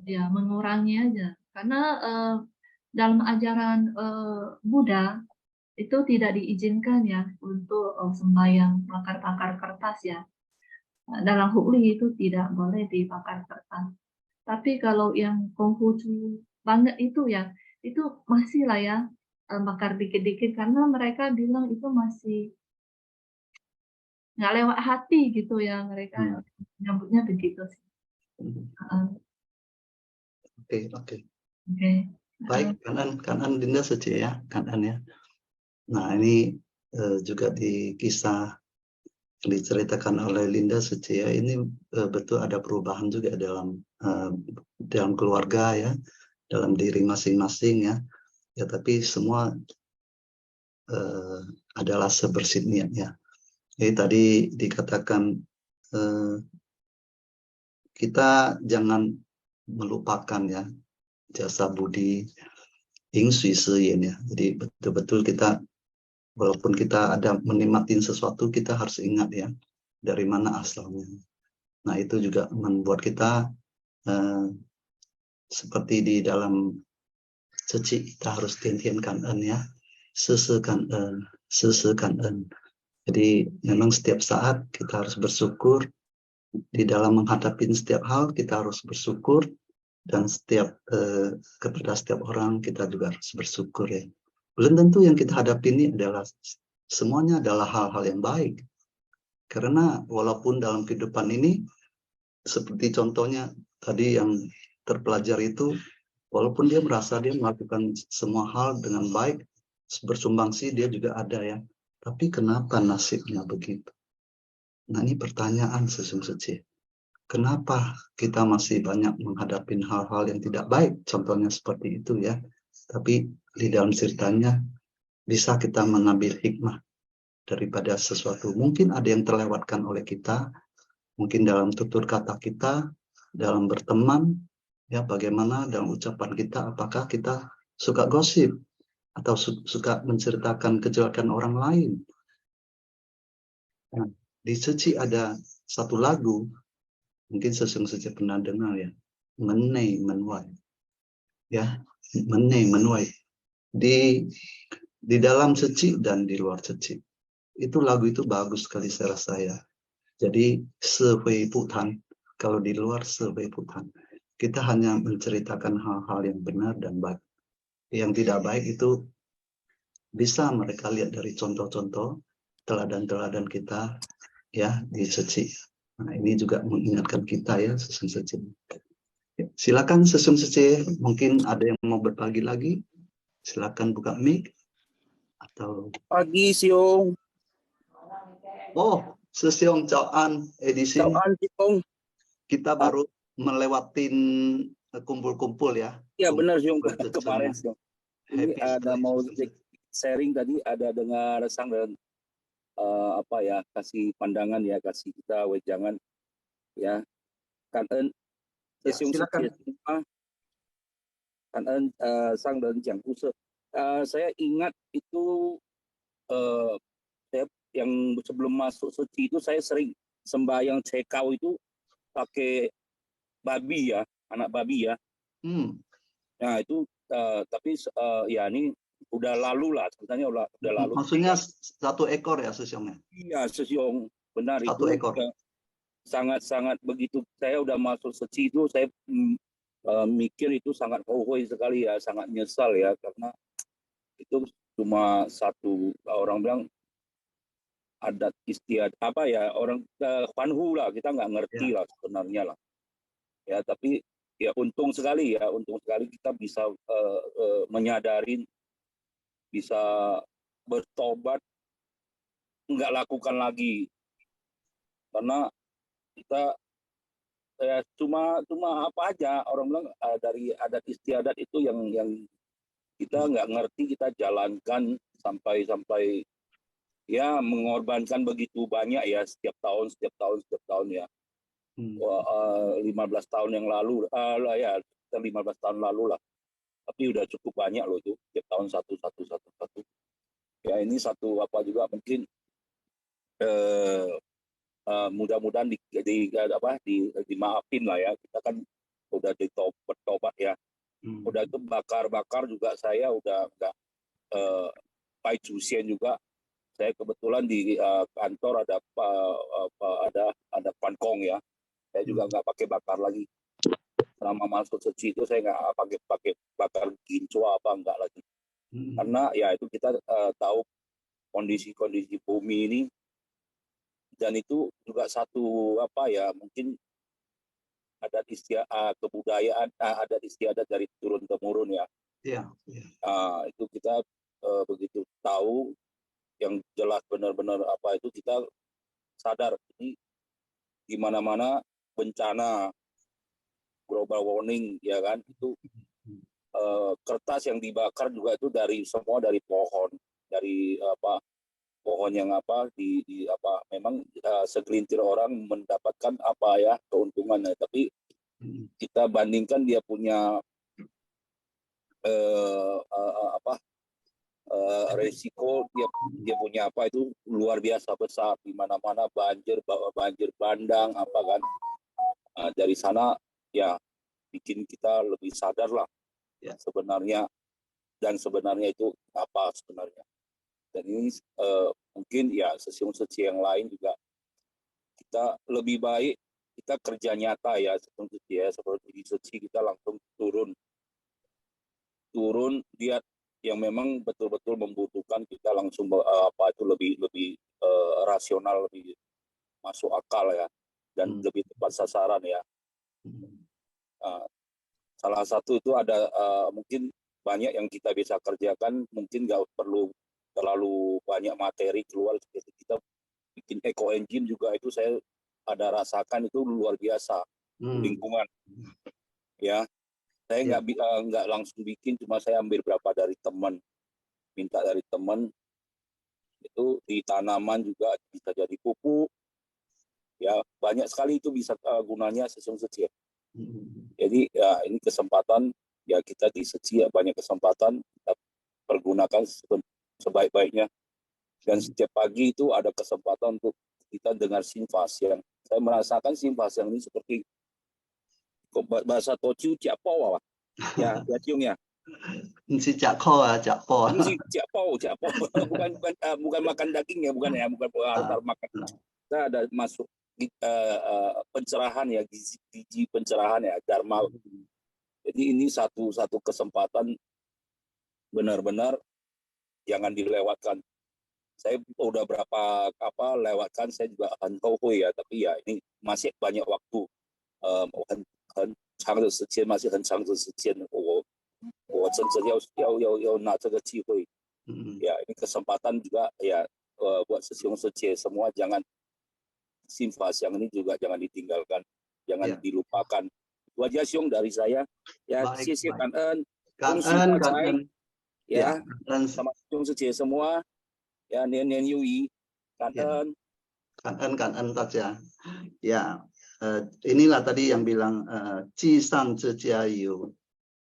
ya, mengurangi aja. Karena dalam ajaran Buddha itu tidak diizinkan ya untuk sembahyang bakar-bakar kertas ya. Dalam Huli itu tidak boleh dibakar kertas. Tapi kalau yang Konghucu banget itu ya, itu masih lah ya bakar dikit-dikit karena mereka bilang itu masih nggak lewat hati gitu ya, mereka nyambutnya begitu sih. Oke. Baik, kanan Dinda saja ya, kanan ya. Nah ini juga di kisah yang diceritakan oleh Linda saja ya, ini betul ada perubahan juga dalam keluarga ya, dalam diri masing-masing ya. Ya tapi semua adalah sebersih niatnya. Jadi tadi dikatakan kita jangan melupakan ya jasa budi ing sui siyen ya. Jadi betul-betul kita walaupun kita ada menikmatin sesuatu, kita harus ingat ya dari mana asalnya. Nah itu juga membuat kita seperti di dalam ceci, kita harus tian-tian kan-en ya, kan-en. Jadi memang setiap saat kita harus bersyukur, di dalam menghadapi setiap hal kita harus bersyukur, dan kepada setiap orang kita juga harus bersyukur ya. Belum tentu yang kita hadapi ini adalah semuanya adalah hal-hal yang baik. Karena walaupun dalam kehidupan ini seperti contohnya tadi yang terpelajar itu, walaupun dia merasa dia melakukan semua hal dengan baik, bersumbangsi dia juga ada ya. Tapi kenapa nasibnya begitu? Nah ini pertanyaan sesungguhnya. Kenapa kita masih banyak menghadapi hal-hal yang tidak baik? Contohnya seperti itu ya. Tapi di dalam ceritanya bisa kita mengambil hikmah daripada sesuatu. Mungkin ada yang terlewatkan oleh kita, mungkin dalam tutur kata kita, dalam berteman, ya bagaimana dalam ucapan kita, apakah kita suka gosip atau suka menceritakan kejelekan orang lain. Nah, di Suci ada satu lagu, mungkin sesungguhnya pernah dengar ya, menei menuai, ya menei menuai di dalam Suci dan di luar Suci. Itu lagu itu bagus sekali saya rasa ya. Jadi sehui putan, kalau di luar sehui putan, kita hanya menceritakan hal-hal yang benar dan baik. Yang tidak baik itu bisa mereka lihat dari contoh-contoh teladan-teladan kita ya di Suci. Nah, ini juga mengingatkan kita ya Sesung Suci. Silakan Sesung Suci, mungkin ada yang mau berbagi lagi. Silakan buka mic atau pagi siung. Oh, Sesiung Cawan edisi kita baru melewatin kumpul-kumpul ya. Ya benar siung kemarin siung. Ini ada mau sharing tadi, ada dengar sang dan apa ya, kasih pandangan ya, kasih kita wejangan ya. Kan-en sesiung semua kan-en sang dan Jiang Kuse. Saya ingat itu saya yang sebelum masuk suci itu saya sering sembahyang cekau itu pakai babi ya, anak babi ya. Nah itu tapi ya ini udah lalu lah, sebenarnya udah lalu. Maksudnya 1 ekor ya sesiongnya? Iya, sesiong benar 1 itu. ekor. Sangat-sangat begitu saya udah masuk suci itu saya mikir itu sangat hohoi sekali ya, sangat nyesal ya, karena itu cuma satu, orang bilang adat istiadat apa ya, orang fanhu lah, kita nggak ngerti lah sebenarnya lah ya, tapi ya untung sekali kita bisa menyadari, bisa bertobat, nggak lakukan lagi, karena kita ya cuma apa aja orang bilang dari adat istiadat itu yang kita nggak ngerti, kita jalankan sampai ya mengorbankan begitu banyak ya setiap tahun ya. 15 tahun yang lalu ya 15 tahun lalu lah, tapi udah cukup banyak loh itu setiap tahun satu. Ya ini satu apa juga mungkin mudah-mudahan dimaafin lah ya, kita kan udah bertobat ya. Udah itu bakar juga saya udah nggak Pai Jusien juga. Saya kebetulan di kantor ada pankong ya. Saya juga nggak pakai bakar lagi. Selama masuk suci itu saya nggak pakai bakar ginco apa enggak lagi. Karena ya itu kita tahu kondisi bumi ini, dan itu juga satu apa ya, mungkin adat istiadat kebudayaan, adat istiadat dari turun temurun ya. Iya. Itu kita begitu tahu yang jelas benar-benar apa itu, kita sadar ini di mana-mana bencana global warming ya kan, itu kertas yang dibakar juga itu semua dari pohon, dari apa pohon yang apa di apa, memang segelintir orang mendapatkan apa ya keuntungan, tapi kita bandingkan dia punya resiko, dia punya apa itu luar biasa besar, di mana-mana banjir bandang apa kan. Dari sana ya bikin kita lebih sadar lah ya sebenarnya itu apa sebenarnya. Dan ini mungkin ya sesiung suci yang lain juga kita lebih baik kita kerja nyata ya, seperti di suci kita langsung turun lihat yang memang betul-betul membutuhkan, kita langsung apa itu lebih rasional, lebih masuk akal ya, dan lebih tepat sasaran ya. Salah satu itu ada mungkin banyak yang kita bisa kerjakan, mungkin nggak perlu terlalu banyak materi keluar, seperti kita bikin eco engine juga, itu saya ada rasakan itu luar biasa lingkungan ya. Saya nggak langsung bikin, cuma saya ambil berapa dari teman, minta dari teman, itu di tanaman juga bisa jadi pupuk ya, banyak sekali itu bisa gunanya sesiung suci ya. Jadi ya ini kesempatan ya, kita di suci ya banyak kesempatan, kita pergunakan sebaik-baiknya, dan setiap pagi itu ada kesempatan untuk kita dengar sinfas yang saya merasakan sinfas yang ini seperti bahasa Tociu Ciapau ya, Ciung ya. Si Jakpo bukan makan daging ya, bukan makan. Kita ada masuk pencerahan ya, gizi pencerahan ya, dharma. Jadi ini satu kesempatan benar-benar jangan dilewatkan. Saya udah berapa lewatkan, saya juga akan tahu ya, tapi ya ini masih banyak waktu. 很长的时间嘛，是很长的时间。我真正要拿这个机会，ya ini kesempatan juga ya buat sesiung suci semua, jangan sinfas yang ini juga jangan ditinggalkan, jangan dilupakan. Itu aja siung dari saya ya. Sisi kanan ya, sama sesiung suci semua ya, nian yui kanan saja ya. Inilah tadi yang bilang Jisan Zhejiayu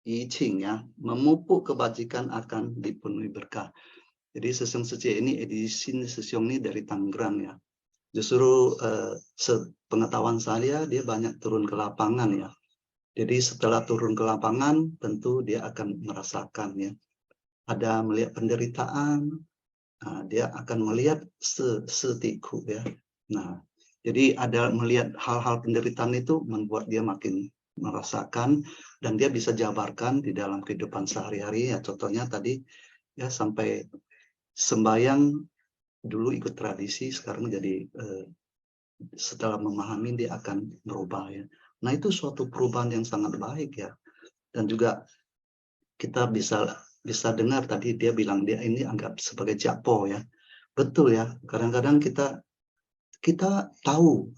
Yiqing ya, memupuk kebajikan akan dipenuhi berkah. Jadi Sesong Sece ini edisi Sesiong ini dari Tangerang ya. Justru sepengetahuan saya dia banyak turun ke lapangan ya. Jadi setelah turun ke lapangan tentu dia akan merasakan ya. Ada melihat penderitaan, dia akan melihat setiku ya. Nah, jadi ada melihat hal-hal penderitaan itu membuat dia makin merasakan dan dia bisa jabarkan di dalam kehidupan sehari-hari ya. Contohnya tadi ya sampai sembahyang dulu ikut tradisi, sekarang jadi setelah memahami dia akan berubah ya. Nah itu suatu perubahan yang sangat baik ya. Dan juga kita bisa dengar tadi dia bilang dia ini anggap sebagai japo ya. Betul ya. Kadang-kadang kita tahu,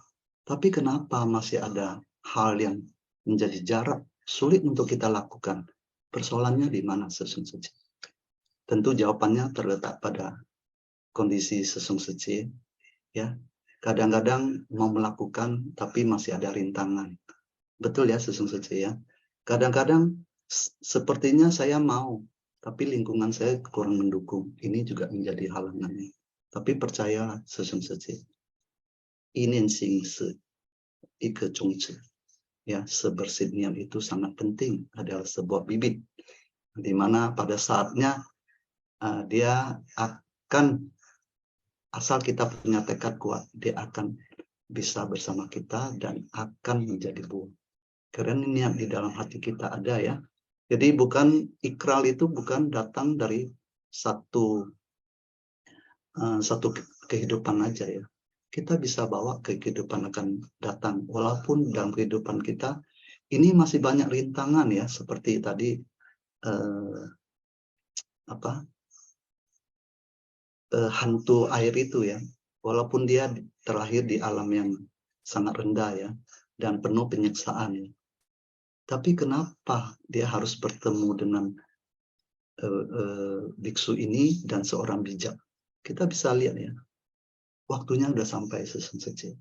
tapi kenapa masih ada hal yang menjadi jarak sulit untuk kita lakukan? Persoalannya di mana Sesong Sece? Tentu jawabannya terletak pada kondisi Sesong Sece ya. Kadang-kadang mau melakukan tapi masih ada rintangan. Betul ya Sesong Sece ya. Kadang-kadang sepertinya saya mau, tapi lingkungan saya kurang mendukung. Ini juga menjadi halangannya. Tapi percayalah Sesong Sece. Ini sing se ike chongce. Ya, sebersih niat itu sangat penting, adalah sebuah bibit di mana pada saatnya dia akan, asal kita punya tekad kuat, dia akan bisa bersama kita dan akan menjadi buah. Karena niat di dalam hati kita ada ya. Jadi bukan ikral itu bukan datang dari satu kehidupan aja ya. Kita bisa bawa ke kehidupan akan datang. Walaupun dalam kehidupan kita ini masih banyak rintangan ya, seperti tadi hantu air itu ya. Walaupun dia terlahir di alam yang sangat rendah ya dan penuh penyiksaan ya. Tapi kenapa dia harus bertemu dengan biksu ini dan seorang bijak? Kita bisa lihat ya. Waktunya udah sampai Sesong Sece.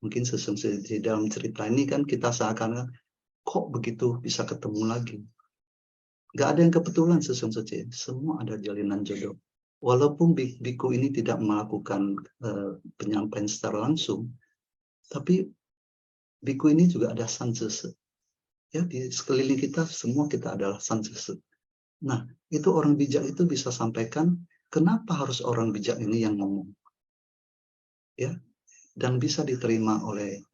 Mungkin Sesong Sece dalam cerita ini kan kita seakan-akan kok begitu bisa ketemu lagi. Gak ada yang kebetulan Sesong Sece. Semua ada jalinan jodoh. Walaupun biku ini tidak melakukan penyampaian secara langsung, tapi biku ini juga ada sansese. Ya, di sekeliling kita semua kita adalah sansese. Nah, itu orang bijak itu bisa sampaikan kenapa harus orang bijak ini yang ngomong. Ya, dan bisa diterima oleh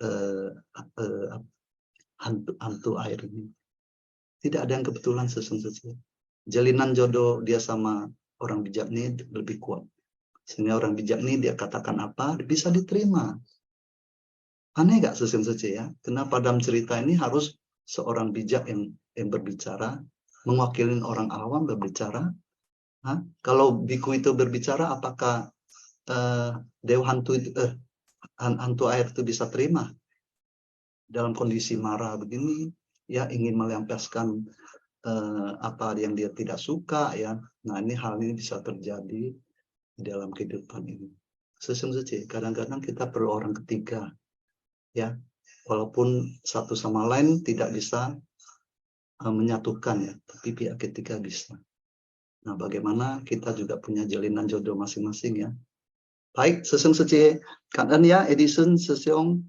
hantu air ini. Tidak ada yang kebetulan Sesong Sece. Jalinan jodoh dia sama orang bijak ini lebih kuat. Sehingga orang bijak ini dia katakan apa, bisa diterima. Aneh gak Sesong Sece ya? Kenapa dalam cerita ini harus seorang bijak yang berbicara, mewakili orang awam berbicara? Hah? Kalau biku itu berbicara, apakah dewa hantu air itu bisa terima? Dalam kondisi marah begini, ya ingin melampiaskan apa yang dia tidak suka ya. Nah ini hal ini bisa terjadi di dalam kehidupan ini. Sesong Sece, kadang-kadang kita perlu orang ketiga ya, walaupun satu sama lain tidak bisa menyatukan ya, tapi pihak ketiga bisa. Nah bagaimana kita juga punya jalinan jodoh masing-masing ya. Baik, Sesong Sece, kan ya Edison Sesong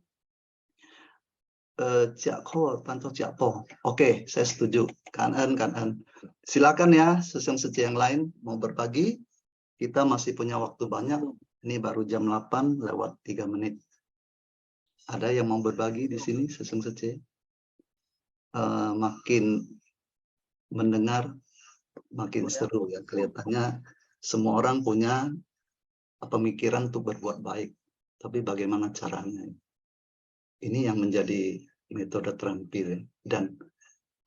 Oke, saya setuju. Kan. Silakan ya, Sesong Sece yang lain mau berbagi. Kita masih punya waktu banyak. Ini baru jam 8 lewat 3 menit. Ada yang mau berbagi di sini, Sesong Sece? Makin mendengar, makin seru ya. Kelihatannya semua orang punya pemikiran untuk berbuat baik. Tapi bagaimana caranya? Ini yang menjadi metode terampil. Dan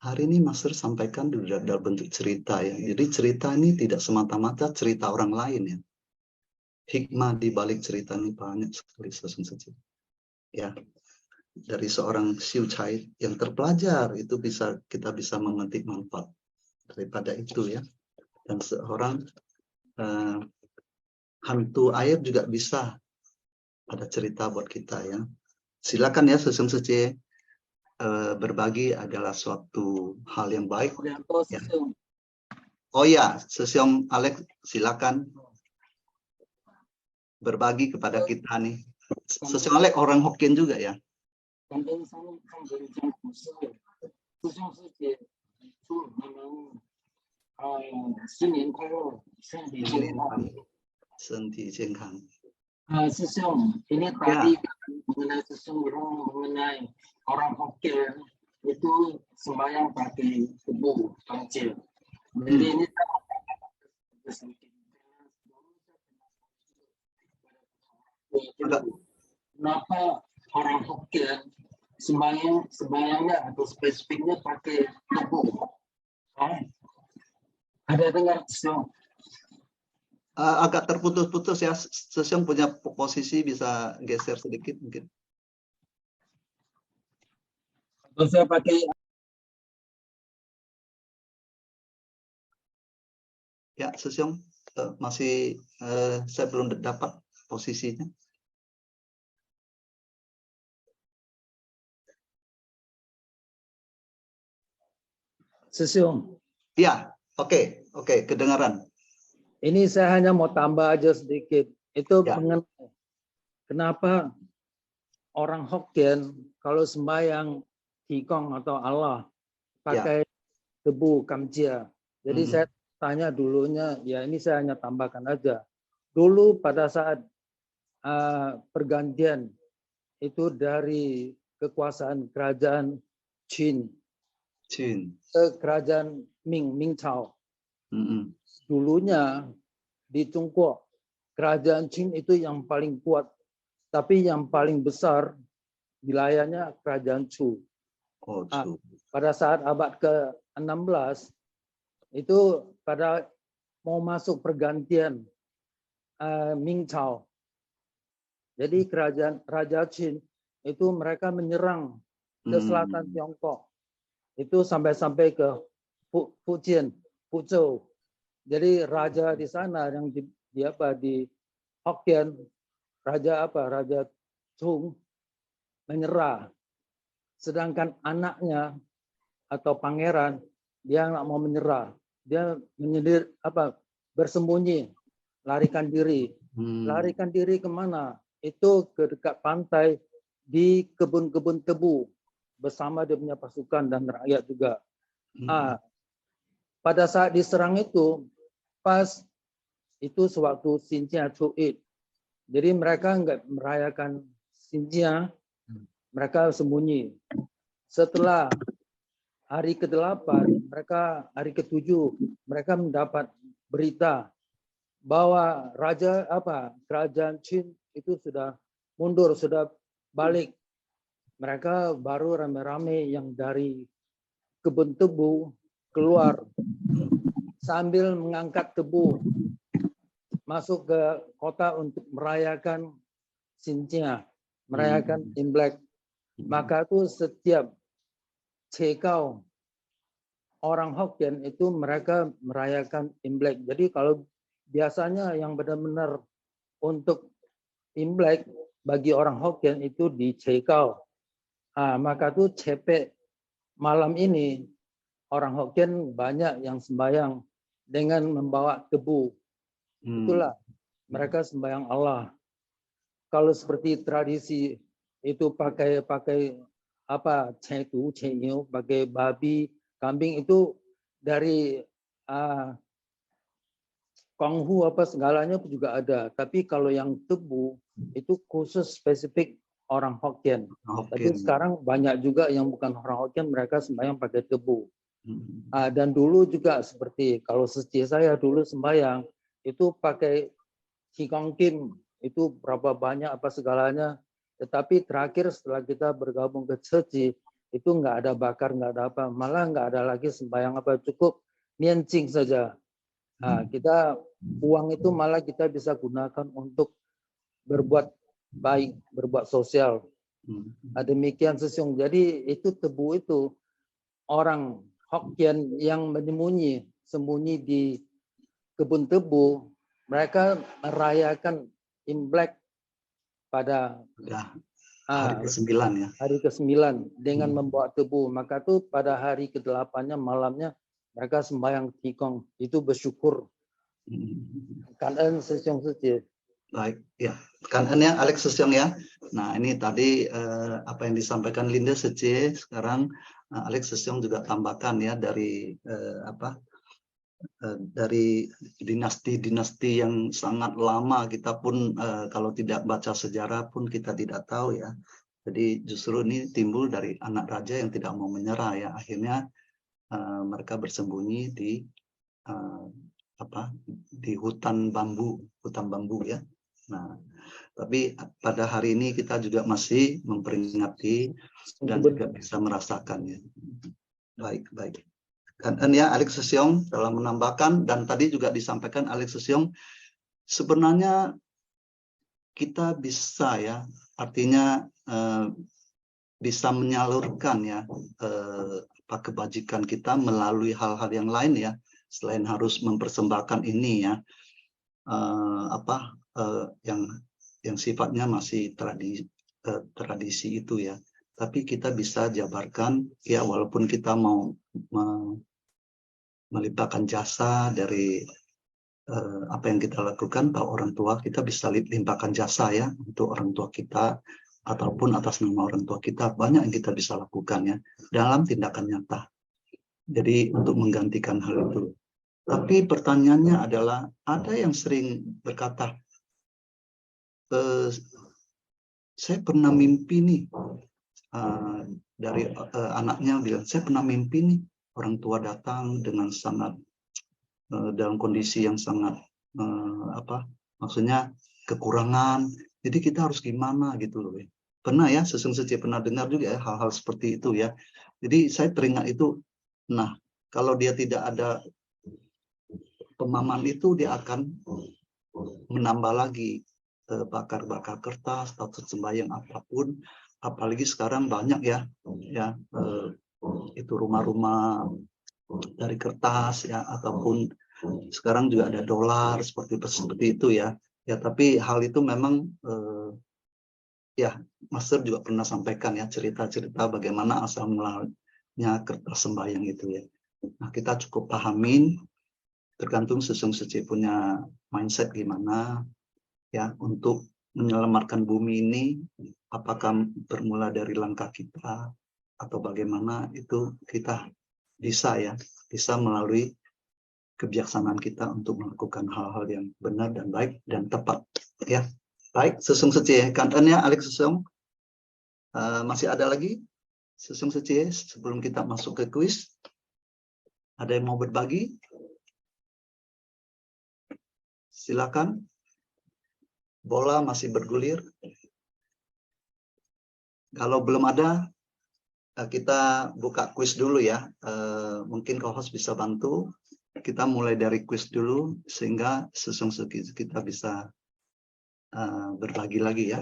hari ini Master sampaikan dalam bentuk cerita ya. Jadi cerita ini tidak semata-mata cerita orang lain ya. Hikmah di balik cerita ini banyak sekali Sesong Sece. Ya. Dari seorang Siu Chai yang terpelajar itu kita bisa memetik manfaat daripada itu ya. Dan seorang hantu air juga bisa ada cerita buat kita ya. Silakan ya Sesong Sece, berbagi adalah suatu hal yang baik. Ya. Oh ya, Sesiong Alex, silakan berbagi kepada kita nih. Sesiong Alex orang Hokkien juga ya? 感恩三位看着讲古诗，师兄师姐，祝你们新年快乐，身体健康。身体健康。师兄，ini tadi mengenai sesungguhnya mengenai orang Hokkien itu sembahyang pakai tebu kancil. Jadi ini kenapa orang Hokkien sembahyangnya atau spesifiknya pakai tebu? Ada dengar Sesiong? Agak terputus-putus ya. Sesiong punya posisi bisa geser sedikit mungkin. Saya pakai. Ya, Sesiong masih saya belum dapat posisinya. Sesiong. Ya, oke, kedengaran. Ini saya hanya mau tambah aja sedikit. Itu mengenai kenapa orang Hokkien kalau sembahyang Qigong atau Allah pakai tebu kamjia. Jadi saya tanya dulunya, ya ini saya hanya tambahkan aja. Dulu pada saat pergantian itu dari kekuasaan kerajaan Qin ke kerajaan Ming Chao. Dulunya di Tiongkok kerajaan Qin itu yang paling kuat, tapi yang paling besar wilayahnya kerajaan Chu. Pada saat abad ke-16 itu pada mau masuk pergantian Ming Chao. Jadi Raja Qin itu mereka menyerang ke selatan Tiongkok. Itu sampai ke Fujian, Fuzhou. Jadi raja di sana yang di Hokkien, Raja Chung menyerah. Sedangkan anaknya atau pangeran dia nggak mau menyerah. Dia bersembunyi, larikan diri. Larikan diri kemana? Itu ke dekat pantai di kebun-kebun tebu bersama dia punya pasukan dan rakyat juga. Pada saat diserang itu, pas itu sewaktu Xinjia Chuit. Jadi mereka nggak merayakan Xinjia, mereka sembunyi. Setelah hari ke-8, hari ke-7, mereka mendapat berita bahwa kerajaan Qin itu sudah mundur, sudah balik. Mereka baru rame-rame yang dari kebun tebu keluar sambil mengangkat tebu masuk ke kota untuk merayakan Xinjia, merayakan Imlek. Maka itu setiap Cekau orang Hokkien itu mereka merayakan Imlek. Jadi kalau biasanya yang benar-benar untuk Imlek bagi orang Hokkien itu di Cekau. Maka itu Cepek malam ini orang Hokkien banyak yang sembahyang dengan membawa tebu. Itulah mereka sembahyang Allah. Kalau seperti tradisi itu pakai cetu, cenyu, pakai babi, kambing itu dari Konghu segalanya juga ada. Tapi kalau yang tebu itu khusus spesifik orang Hokkien. Tapi sekarang banyak juga yang bukan orang Hokkien, mereka sembahyang pakai tebu. Dan dulu juga seperti kalau sejak saya dulu sembahyang itu pakai Qigong Kim, itu berapa banyak segalanya. Tetapi terakhir setelah kita bergabung ke Ceci itu nggak ada bakar, nggak ada apa, malah nggak ada lagi sembahyang cukup niancing saja. Kita uang itu malah kita bisa gunakan untuk berbuat baik, berbuat sosial. Demikian Sesiong. Jadi itu tebu itu orang Hokkien yang sembunyi di kebun tebu, mereka merayakan Imlek pada hari ke-9 ya. Hari ke-9 dengan membawa tebu. Maka itu pada hari ke-8-nya malamnya mereka sembahyang tikong itu bersyukur. Cảm ơn sư兄sư chị. Baik, ya. Cảm ơn ya Alex Sư Song ya. Nah, ini tadi apa yang disampaikan Linda Sece, sekarang Alex Sư Song juga tambahkan ya dari dari dinasti-dinasti yang sangat lama, kita pun kalau tidak baca sejarah pun kita tidak tahu ya. Jadi justru ini timbul dari anak raja yang tidak mau menyerah ya. Akhirnya mereka bersembunyi di di hutan bambu ya. Nah, tapi pada hari ini kita juga masih memperingati dan juga bisa merasakannya. Baik. Kan ya Alex Sư Song telah menambahkan, dan tadi juga disampaikan Alex Sư Song, sebenarnya kita bisa ya, artinya bisa menyalurkan ya kebajikan kita melalui hal-hal yang lain ya, selain harus mempersembahkan ini ya, yang sifatnya masih tradisi itu ya. Tapi kita bisa jabarkan ya, walaupun kita mau melimpahkan jasa dari apa yang kita lakukan, Pak orang tua, kita bisa limpahkan jasa ya untuk orang tua kita ataupun atas nama orang tua kita. Banyak yang kita bisa lakukan ya dalam tindakan nyata. Jadi untuk menggantikan hal itu. Tapi pertanyaannya adalah, ada yang sering berkata, saya pernah mimpi nih, dari anaknya bilang, saya pernah mimpi nih orang tua datang dengan sangat dalam kondisi yang sangat maksudnya kekurangan, jadi kita harus gimana gitu loh ya. Pernah ya, Sesung Sece pernah dengar juga ya hal-hal seperti itu ya. Jadi saya teringat itu. Nah, kalau dia tidak ada pemahaman itu, dia akan menambah lagi bakar-bakar kertas atau sembahyang apapun. Apalagi sekarang banyak ya itu rumah-rumah dari kertas ya, ataupun sekarang juga ada dolar seperti itu ya. Ya, tapi hal itu memang ya, Master juga pernah sampaikan ya cerita-cerita bagaimana asal mulanya kertas sembahyang itu ya. Nah, kita cukup pahamin, tergantung Sesung Sece punya mindset gimana ya untuk menyelamatkan bumi ini. Apakah bermula dari langkah kita atau bagaimana, itu kita bisa melalui kebijaksanaan kita untuk melakukan hal-hal yang benar dan baik dan tepat ya. Baik, Sesung Sece, kantannya Alex Sư Song. Masih ada lagi Sesung Sece sebelum kita masuk ke kuis? Ada yang mau berbagi? Silakan. Bola masih bergulir. Kalau belum ada, kita buka kuis dulu ya. Mungkin co-host bisa bantu. Kita mulai dari kuis dulu sehingga Sesung Sece kita bisa berbagi lagi ya.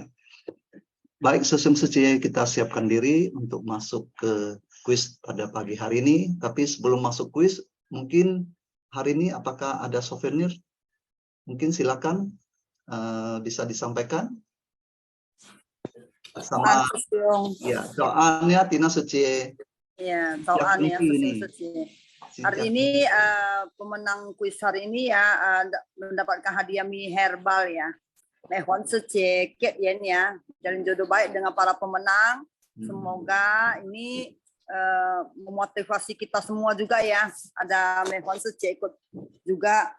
Baik, Sesung Sece, kita siapkan diri untuk masuk ke kuis pada pagi hari ini. Tapi sebelum masuk kuis, mungkin hari ini apakah ada souvenir? Mungkin silakan bisa disampaikan. Sama ya, doanya Tina Sece. Ya, doanya Sesung Sece. Hari ini pemenang kuis hari ini ya mendapatkan hadiah mie herbal ya. Mehon Sece Kiat Yen ya. Jalin jodoh baik dengan para pemenang. Semoga ini memotivasi kita semua juga ya. Ada Mehon Sece ikut juga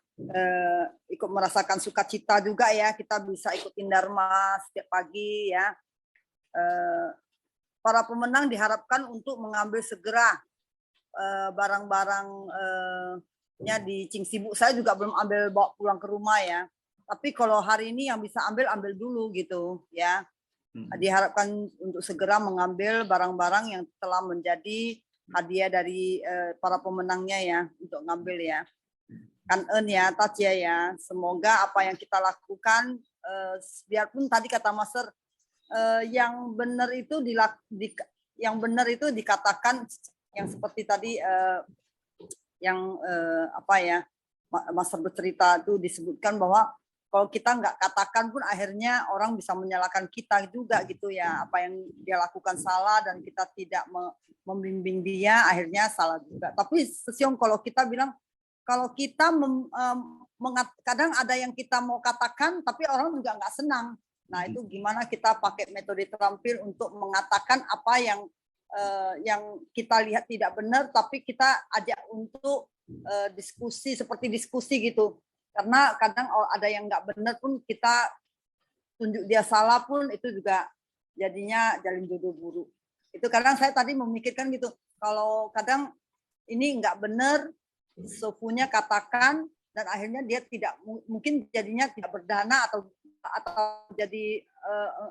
ikut merasakan sukacita juga ya. Kita bisa ikutin Dharma setiap pagi ya. Para pemenang diharapkan untuk mengambil segera barang-barangnya di Cing Sibuk. Saya juga belum bawa pulang ke rumah ya. Tapi kalau hari ini yang bisa ambil dulu gitu ya. Diharapkan untuk segera mengambil barang-barang yang telah menjadi hadiah dari para pemenangnya ya, untuk ngambil ya. Kan ya, Tatya ya. Semoga apa yang kita lakukan, biarpun tadi kata Master, yang benar itu dikatakan yang seperti tadi yang Master bercerita itu disebutkan bahwa kalau kita nggak katakan pun akhirnya orang bisa menyalahkan kita juga gitu ya, apa yang dia lakukan salah dan kita tidak membimbing dia akhirnya salah juga. Tapi Sesiong kalau kita bilang kalau kita kadang ada yang kita mau katakan tapi orang juga nggak senang. Nah itu gimana kita pakai metode terampil untuk mengatakan apa yang kita lihat tidak benar tapi kita ajak untuk diskusi seperti diskusi gitu. Karena kadang ada yang nggak benar pun kita tunjuk dia salah pun itu juga jadinya jalin jodoh buruk. Itu kadang saya tadi memikirkan gitu. Kalau kadang ini nggak benar, sofunya katakan dan akhirnya dia tidak mungkin jadinya tidak berdana atau jadi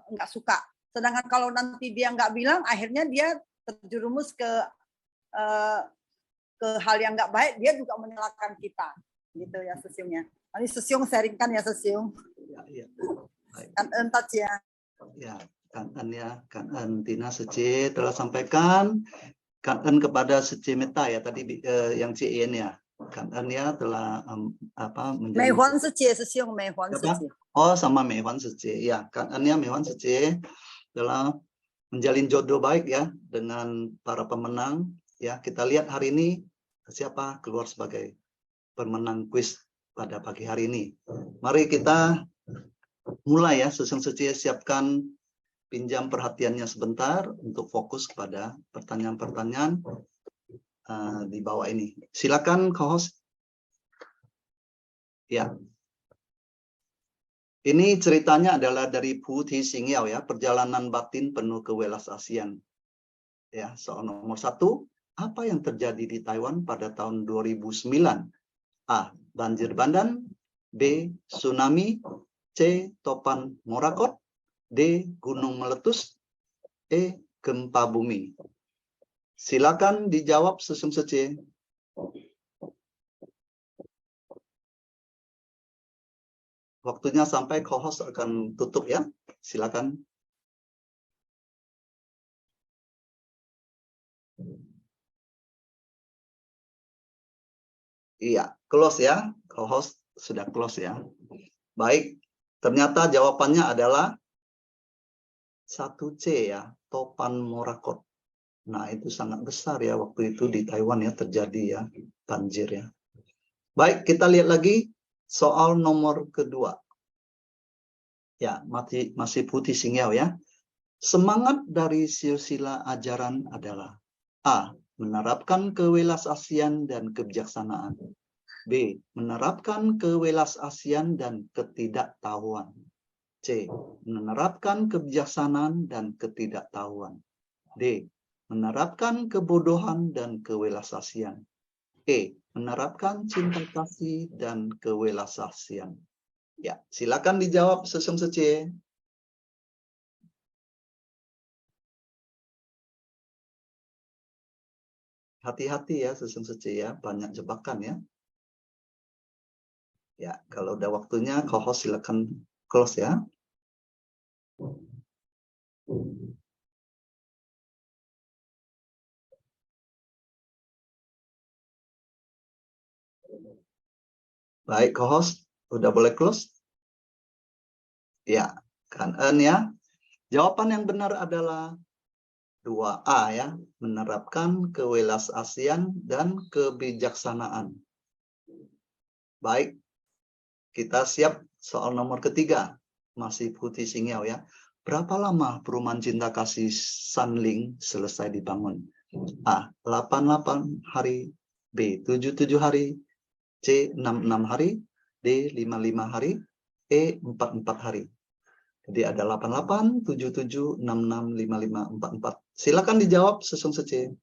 nggak suka. Sedangkan kalau nanti dia nggak bilang, akhirnya dia terjerumus ke hal yang nggak baik, dia juga menyalahkan kita. Gitu ya Sesiungnya. Ini Sesiung sharingkan ya Sesiung. Ya. Kan entat ya. Ya, kan Tina Sece telah sampaikan kan kepada Sece Meta ya tadi yang CN ya. Kan ya telah menjadi Meihuan Sece Sesiung Meihuan Sece. Oh sama Meihuan Sece ya. Kan ya Meihuan Sece telah menjalin jodoh baik ya dengan para pemenang ya. Kita lihat hari ini siapa keluar sebagai pemenang kuis pada pagi hari ini. Mari kita mulai ya, Sesiung Sece siapkan pinjam perhatiannya sebentar untuk fokus kepada pertanyaan-pertanyaan di bawah ini. Silakan co-host. Ya. Ini ceritanya adalah dari Pu Thi Singyao ya, perjalanan batin penuh kewelasasian. Ya, soal nomor 1, apa yang terjadi di Taiwan pada tahun 2009? A. Banjir bandang. B. Tsunami. C. Topan Morakot. D. Gunung meletus. E. Gempa bumi. Silakan dijawab Sesiung Sece. Waktunya sampai co-host akan tutup ya. Silakan. Iya, close ya. Co-host sudah close ya. Baik, ternyata jawabannya adalah 1C ya, Topan Morakot. Nah, itu sangat besar ya waktu itu di Taiwan ya terjadi ya banjir ya. Baik, kita lihat lagi soal nomor kedua. Ya, masih Pu Thi Singyao ya. Semangat dari silsilah ajaran adalah A. Menerapkan kewelasasian dan kebijaksanaan. B. Menerapkan kewelasasian dan ketidaktahuan. C. Menerapkan kebijaksanaan dan ketidaktahuan. D. Menerapkan kebodohan dan kewelasasian. E. Menerapkan cinta kasih dan kewelasasian. Ya, silakan dijawab Sesiung Sece. Hati-hati ya Sesiung Sece ya, banyak jebakan ya. Ya, kalau udah waktunya co-host silakan close ya. Baik, co-host, udah boleh close? Ya, kan ya. Jawaban yang benar adalah 2A ya, menerapkan kewelasasian dan kebijaksanaan. Baik, kita siap soal nomor ketiga. Masih Pu Thi Singyao ya. Berapa lama perumahan cinta kasih Sanling selesai dibangun? A. 88 hari. B. 77 hari. C. 66 hari. D. 55 hari. E. 44 hari. Jadi ada 88, 77, 66, 55, 44. Silakan dijawab Sesiung Sece.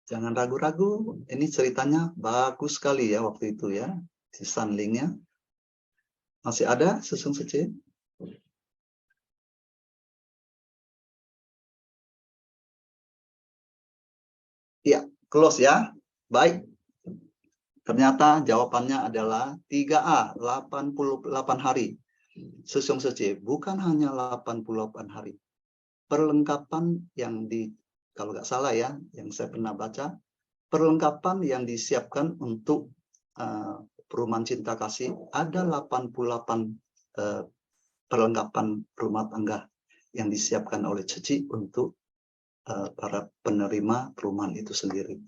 Jangan ragu-ragu, ini ceritanya bagus sekali ya waktu itu ya, si Sanlingnya. Masih ada Sesiung Sece? Iya, close ya. Baik. Ternyata jawabannya adalah 3A, 88 hari. Sesiung Sece, bukan hanya 88 hari. Perlengkapan yang kalau nggak salah ya, yang saya pernah baca, perlengkapan yang disiapkan untuk perumahan cinta kasih ada 88 perlengkapan rumah tangga yang disiapkan oleh Ceci untuk para penerima perumahan itu sendiri.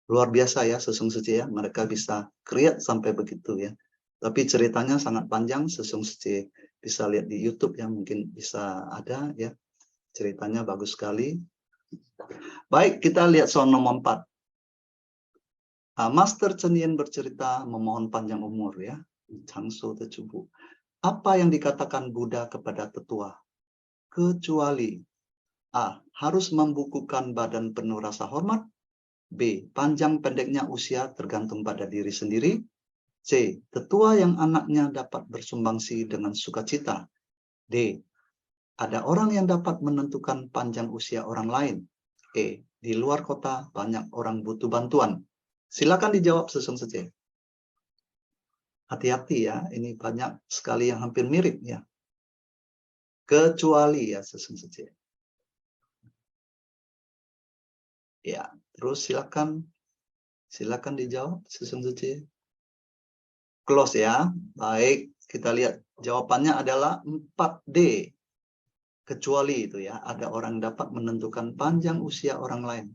Luar biasa ya Sesung Suci ya, mereka bisa create sampai begitu ya. Tapi ceritanya sangat panjang, Sesung Suci bisa lihat di YouTube ya, mungkin bisa ada ya. Ceritanya bagus sekali. Baik, kita lihat soal nomor 4. Master Chen Yen bercerita memohon panjang umur ya. Changsu Tecubu. Apa yang dikatakan Buddha kepada tetua? Kecuali A. Harus membukukan badan penuh rasa hormat. B. Panjang pendeknya usia tergantung pada diri sendiri. C. Tetua yang anaknya dapat bersumbangsi dengan sukacita. D. Ada orang yang dapat menentukan panjang usia orang lain. E. Di luar kota banyak orang butuh bantuan. Silakan dijawab Sesung Suci. Hati-hati ya, ini banyak sekali yang hampir mirip ya. Kecuali ya Sesung Suci. Ya, terus silakan dijawab Sesung Suci. Close ya. Baik, kita lihat jawabannya adalah 4D. Kecuali itu ya, ada orang dapat menentukan panjang usia orang lain.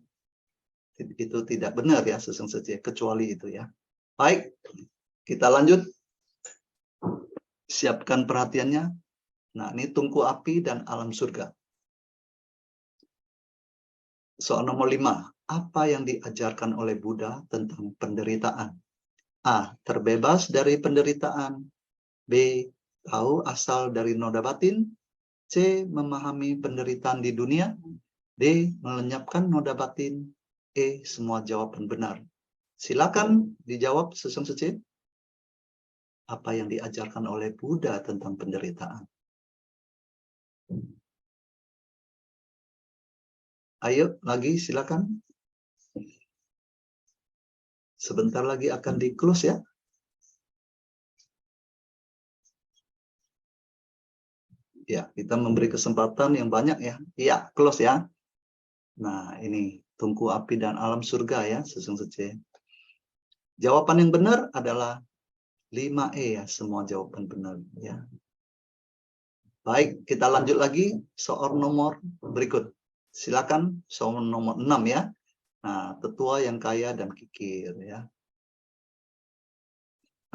Itu tidak benar ya Sesung Suci, kecuali itu ya. Baik, kita lanjut. Siapkan perhatiannya. Nah, ini tungku api dan alam surga. Soal nomor 5. Apa yang diajarkan oleh Buddha tentang penderitaan? A. Terbebas dari penderitaan. B. Tahu asal dari noda batin. C. Memahami penderitaan di dunia. D. Melenyapkan noda batin. E. Semua jawaban benar. Silakan dijawab Sesung Suci. Apa yang diajarkan oleh Buddha tentang penderitaan? Ayo, lagi silakan. Sebentar lagi akan di-close ya. Ya, kita memberi kesempatan yang banyak ya. Iya, close ya. Nah, ini tungku api dan alam surga ya, Sesung Suci. Jawaban yang benar adalah 5E ya, semua jawaban benar ya. Baik, kita lanjut lagi soal nomor berikut. Silakan soal nomor 6 ya. Nah, tetua yang kaya dan kikir ya.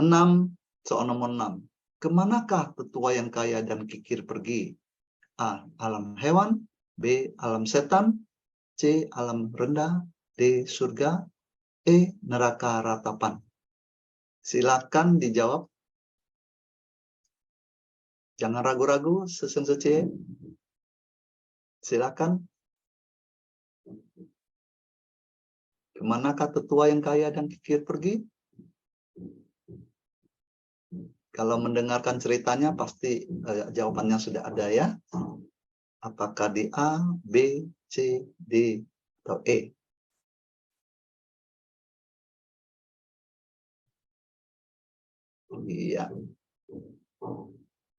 6, soal nomor 6. Kemanakah tetua yang kaya dan kikir pergi? A. Alam hewan. B. Alam setan. C. Alam rendah. D. Surga. E. Neraka ratapan. Silakan dijawab. Jangan ragu-ragu, Sesung Suci. Silakan. Kemanakah tetua yang kaya dan kikir pergi? Kalau mendengarkan ceritanya pasti jawabannya sudah ada ya. Apakah di A, B, C, D, atau E? Iya.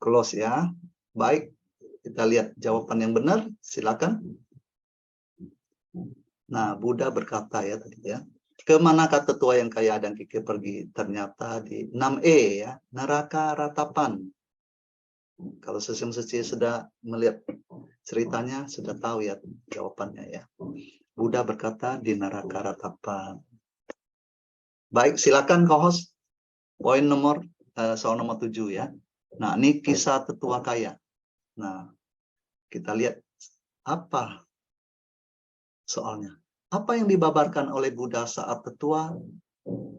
Close ya. Baik, kita lihat jawaban yang benar. Silakan. Nah, Buddha berkata ya tadi ya. Kemanakah tetua yang kaya dan kikir pergi? Ternyata di 6E ya. Neraka ratapan. Kalau Sesung Suci sudah melihat ceritanya, sudah tahu ya jawabannya ya. Buddha berkata di neraka ratapan. Baik, silakan co-host. Poin nomor, soal nomor 7 ya. Nah, ini kisah tetua kaya. Nah, kita lihat apa soalnya. Apa yang dibabarkan oleh Buddha saat tetua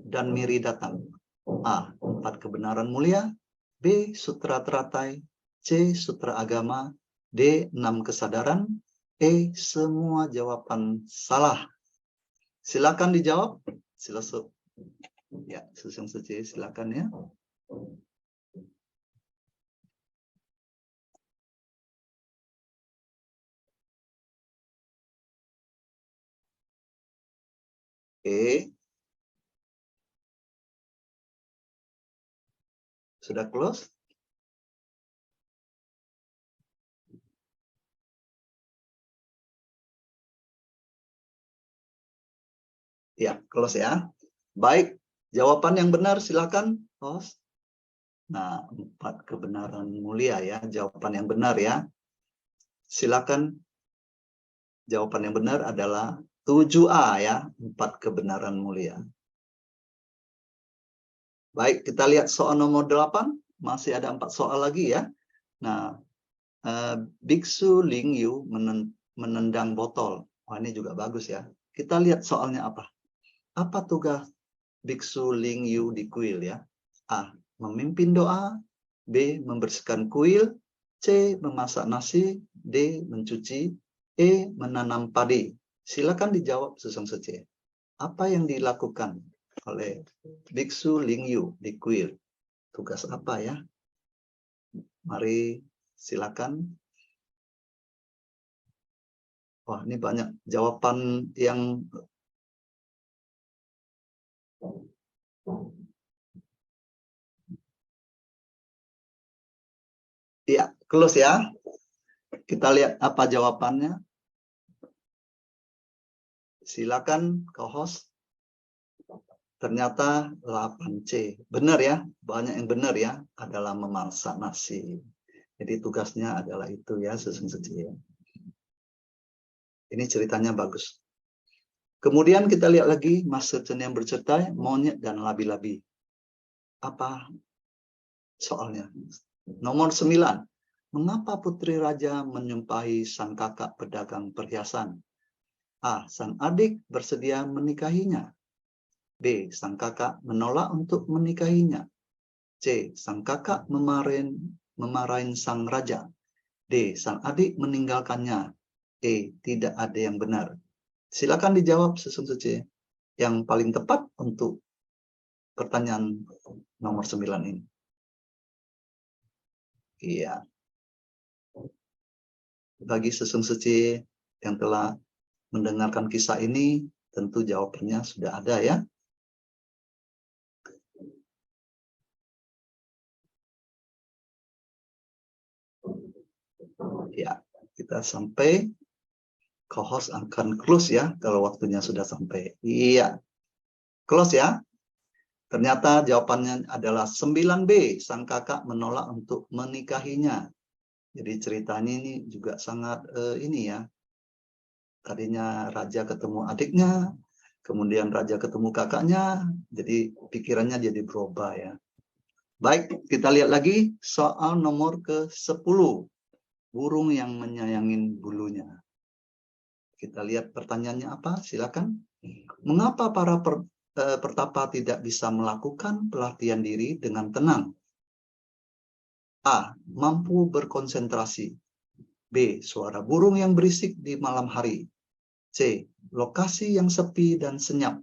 dan Miri datang? A. 4 kebenaran mulia. B. Sutra teratai. C. Sutra agama. D. 6 kesadaran. E. Semua jawaban salah. Silakan dijawab. Silakan. Ya, Sesung Suci, silakan ya. Sudah close? Ya, close ya. Baik, jawaban yang benar silakan, host. Nah, 4 kebenaran mulia ya, jawaban yang benar ya. Silakan. Jawaban yang benar adalah 7A ya, 4 kebenaran mulia. Baik, kita lihat soal nomor 8. Masih ada 4 soal lagi ya. Nah, Biksu Ling Yu menendang botol. Wah, ini juga bagus ya. Kita lihat soalnya apa. Apa tugas Biksu Ling Yu di kuil ya? A. Memimpin doa. B. Membersihkan kuil. C. Memasak nasi. D. Mencuci. E. Menanam padi. Silakan dijawab sesungguhnya C. Apa yang dilakukan oleh Biksu Ling Yu di kuil? Tugas apa ya? Mari silakan. Wah, ini banyak jawaban yang ya, close ya. Kita lihat apa jawabannya. Silakan co-host. Ternyata 8C. Benar ya, banyak yang benar ya, adalah memasak nasi. Jadi tugasnya adalah itu ya, sesungguhnya. Ini ceritanya bagus. Kemudian kita lihat lagi Master Chen yang bercerita monyet dan labi-labi. Apa soalnya? Nomor 9. Mengapa putri raja menyumpahi sang kakak pedagang perhiasan? A. Sang adik bersedia menikahinya. B. Sang kakak menolak untuk menikahinya. C. Sang kakak memarahin sang raja. D. Sang adik meninggalkannya. E. Tidak ada yang benar. Silakan dijawab sesungguhnya yang paling tepat untuk pertanyaan nomor 9 ini. Iya. Bagi sesungguhnya yang telah mendengarkan kisah ini, tentu jawabannya sudah ada ya. Ya, kita sampai co-host akan close ya kalau waktunya sudah sampai. Iya. Close ya. Ternyata jawabannya adalah 9B. Sang kakak menolak untuk menikahinya. Jadi ceritanya ini juga sangat ini ya. Tadinya raja ketemu adiknya, kemudian raja ketemu kakaknya, jadi pikirannya jadi berubah ya. Baik, kita lihat lagi soal nomor ke-10. Burung yang menyayangin bulunya. Kita lihat pertanyaannya apa, silakan. Mengapa para pertapa tidak bisa melakukan pelatihan diri dengan tenang? A. Mampu berkonsentrasi. B. Suara burung yang berisik di malam hari. C. Lokasi yang sepi dan senyap.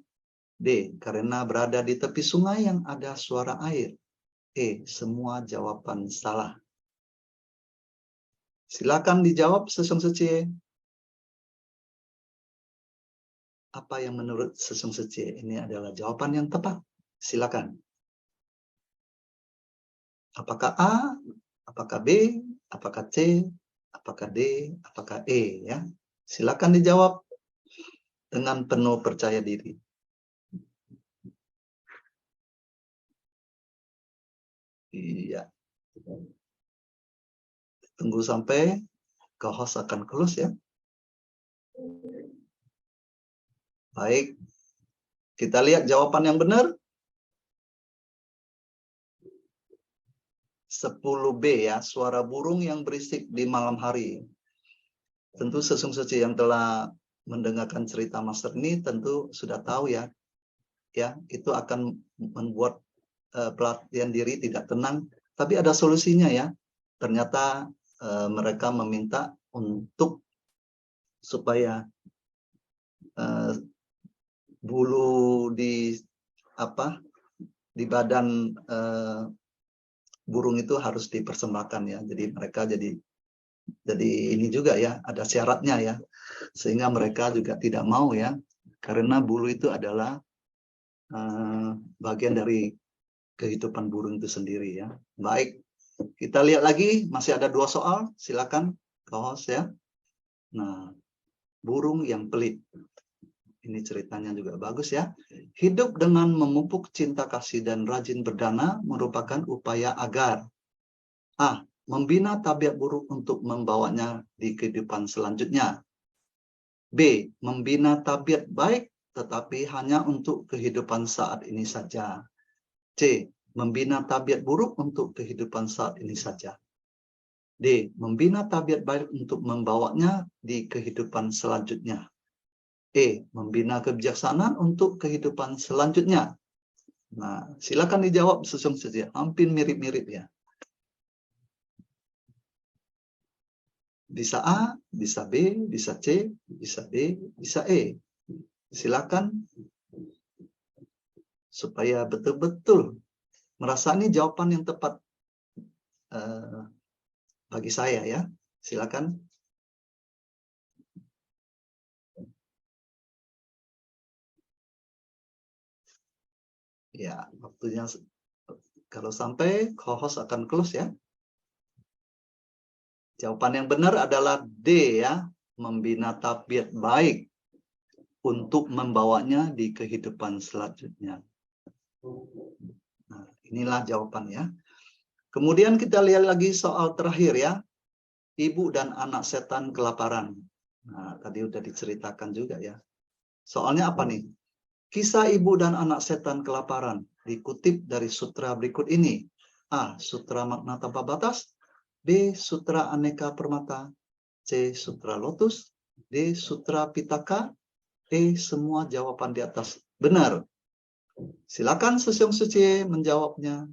D. Karena berada di tepi sungai yang ada suara air. E. Semua jawaban salah. Silakan dijawab sesungguhnya. Apa yang menurut sesungguhnya ini adalah jawaban yang tepat? Silakan. Apakah A, apakah B, apakah C, apakah D, apakah E ya? Silakan dijawab dengan penuh percaya diri. Iya. Tunggu sampai co-host akan close ya. Baik. Kita lihat jawaban yang benar. 10B ya, suara burung yang berisik di malam hari. Tentu sesungguhnya yang telah mendengarkan cerita Master ini tentu sudah tahu ya. Ya, itu akan membuat pelatihan diri tidak tenang, tapi ada solusinya ya. Ternyata mereka meminta untuk supaya bulu di badan burung itu harus dipersembahkan ya. Jadi mereka jadi ini juga ya, ada syaratnya ya. Sehingga mereka juga tidak mau ya, karena bulu itu adalah bagian dari kehidupan burung itu sendiri ya. Baik, kita lihat lagi, masih ada 2 soal, silakan co-host ya. Nah, burung yang pelit. Ini ceritanya juga bagus ya. Hidup dengan memupuk cinta kasih dan rajin berdana merupakan upaya agar A. Membina tabiat buruk untuk membawanya di kehidupan selanjutnya. B. Membina tabiat baik tetapi hanya untuk kehidupan saat ini saja. C. Membina tabiat buruk untuk kehidupan saat ini saja. D. Membina tabiat baik untuk membawanya di kehidupan selanjutnya. E. Membina kebijaksanaan untuk kehidupan selanjutnya. Nah, silakan dijawab sesuai saja. Hampir mirip-mirip ya. Bisa A, bisa B, bisa C, bisa D, bisa E. Silakan supaya betul-betul merasa ini jawaban yang tepat bagi saya ya. Silakan. Ya, waktunya kalau sampai co-host akan close ya. Jawaban yang benar adalah D ya, membina tabiat baik untuk membawanya di kehidupan selanjutnya. Nah, inilah jawabannya. Kemudian kita lihat lagi soal terakhir ya. Ibu dan anak setan kelaparan. Nah, tadi udah diceritakan juga ya. Soalnya apa nih? Kisah ibu dan anak setan kelaparan dikutip dari sutra berikut ini. A. Sutra makna tanpa batas. B. Sutra aneka permata. C. Sutra lotus. D. Sutra pitaka. E. Semua jawaban di atas benar. Silakan Sesyong Suci menjawabnya.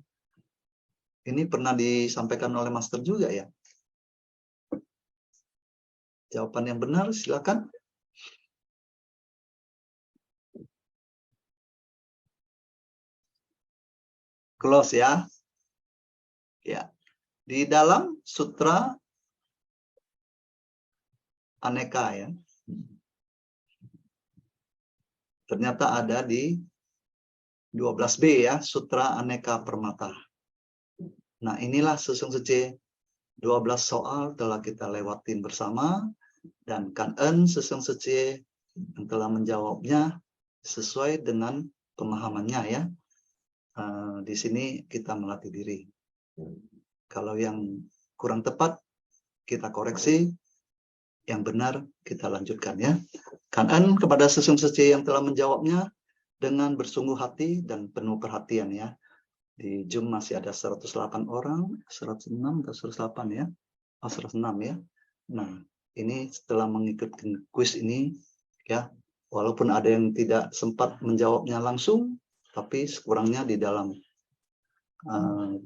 Ini pernah disampaikan oleh Master juga ya. Jawaban yang benar silakan. Close ya. Ya. Di dalam sutra aneka ya. Ternyata ada di 12B ya, Sutra Aneka Permata. Nah, inilah Sesyong Suci 12 soal telah kita lewatin bersama dan Kan-en Sesyong Suci yang telah menjawabnya sesuai dengan pemahamannya ya. Di sini kita melatih diri. Kalau yang kurang tepat kita koreksi, yang benar kita lanjutkan ya. Kan-en kepada Sesyong Suci yang telah menjawabnya dengan bersungguh hati dan penuh perhatian ya. Di Zoom masih ada 108 orang, 106 atau 108 ya. Oh, 106 ya. Nah, ini setelah mengikuti kuis ini ya, walaupun ada yang tidak sempat menjawabnya langsung, tapi sekurangnya di dalam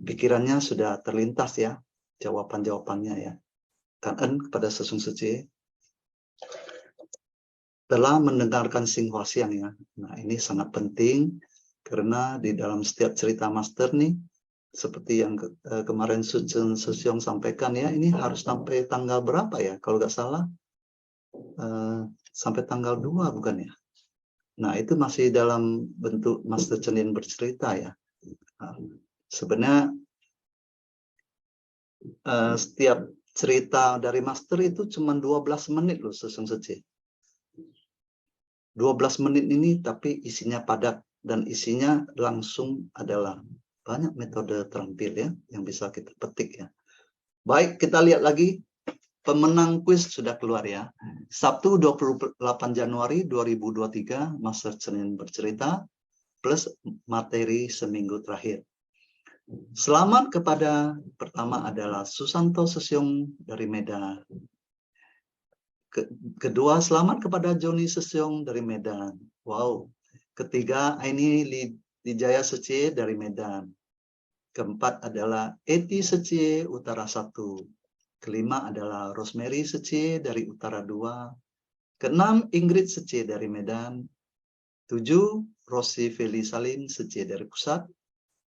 pikirannya sudah terlintas ya jawaban-jawabannya ya. Kan-en kepada Sesyong Suci telah mendengarkan Xinghua Xiang ya. Nah, ini sangat penting karena di dalam setiap cerita Master nih, seperti yang kemarin Sesyong sampaikan ya, ini harus sampai tanggal berapa ya? Kalau nggak salah, sampai tanggal 2 bukan ya? Nah, itu masih dalam bentuk Master Chenin bercerita ya. Nah, sebenarnya setiap cerita dari Master itu cuma 12 menit loh Sesyong Suci. 12 menit ini tapi isinya padat dan isinya langsung adalah banyak metode terampil ya yang bisa kita petik ya. Baik, kita lihat lagi pemenang kuis sudah keluar ya. Sabtu 28 Januari 2023 Master Chenin bercerita plus materi seminggu terakhir. Selamat kepada pertama adalah Susanto Sesyong dari Medan. Kedua, selamat kepada Joni Sesyong dari Medan. Wow. Ketiga, Aini Lijaya Secie dari Medan. Keempat adalah Eti Secie Utara 1. Kelima adalah Rosemary Secie dari Utara 2. Keenam, Ingrid Secie dari Medan. 7, Rosi Feli Salim Secie dari Pusat.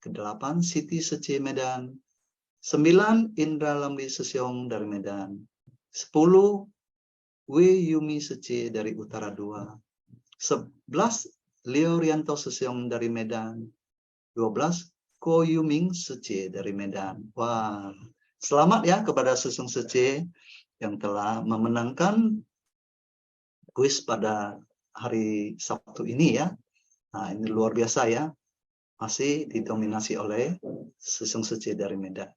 Kedelapan, Siti Secie Medan. 9, Indra Lamli Sesyong dari Medan. 10, Wei Yumi Secie dari Utara 2. 11, Leo Rianto Sesyong dari Medan. 12, Ko Yuming Secie dari Medan. Wah, selamat ya kepada Sesyong Secie yang telah memenangkan kuis pada hari Sabtu ini ya. Nah, ini luar biasa ya. Masih didominasi oleh Sesong Sece dari Medan.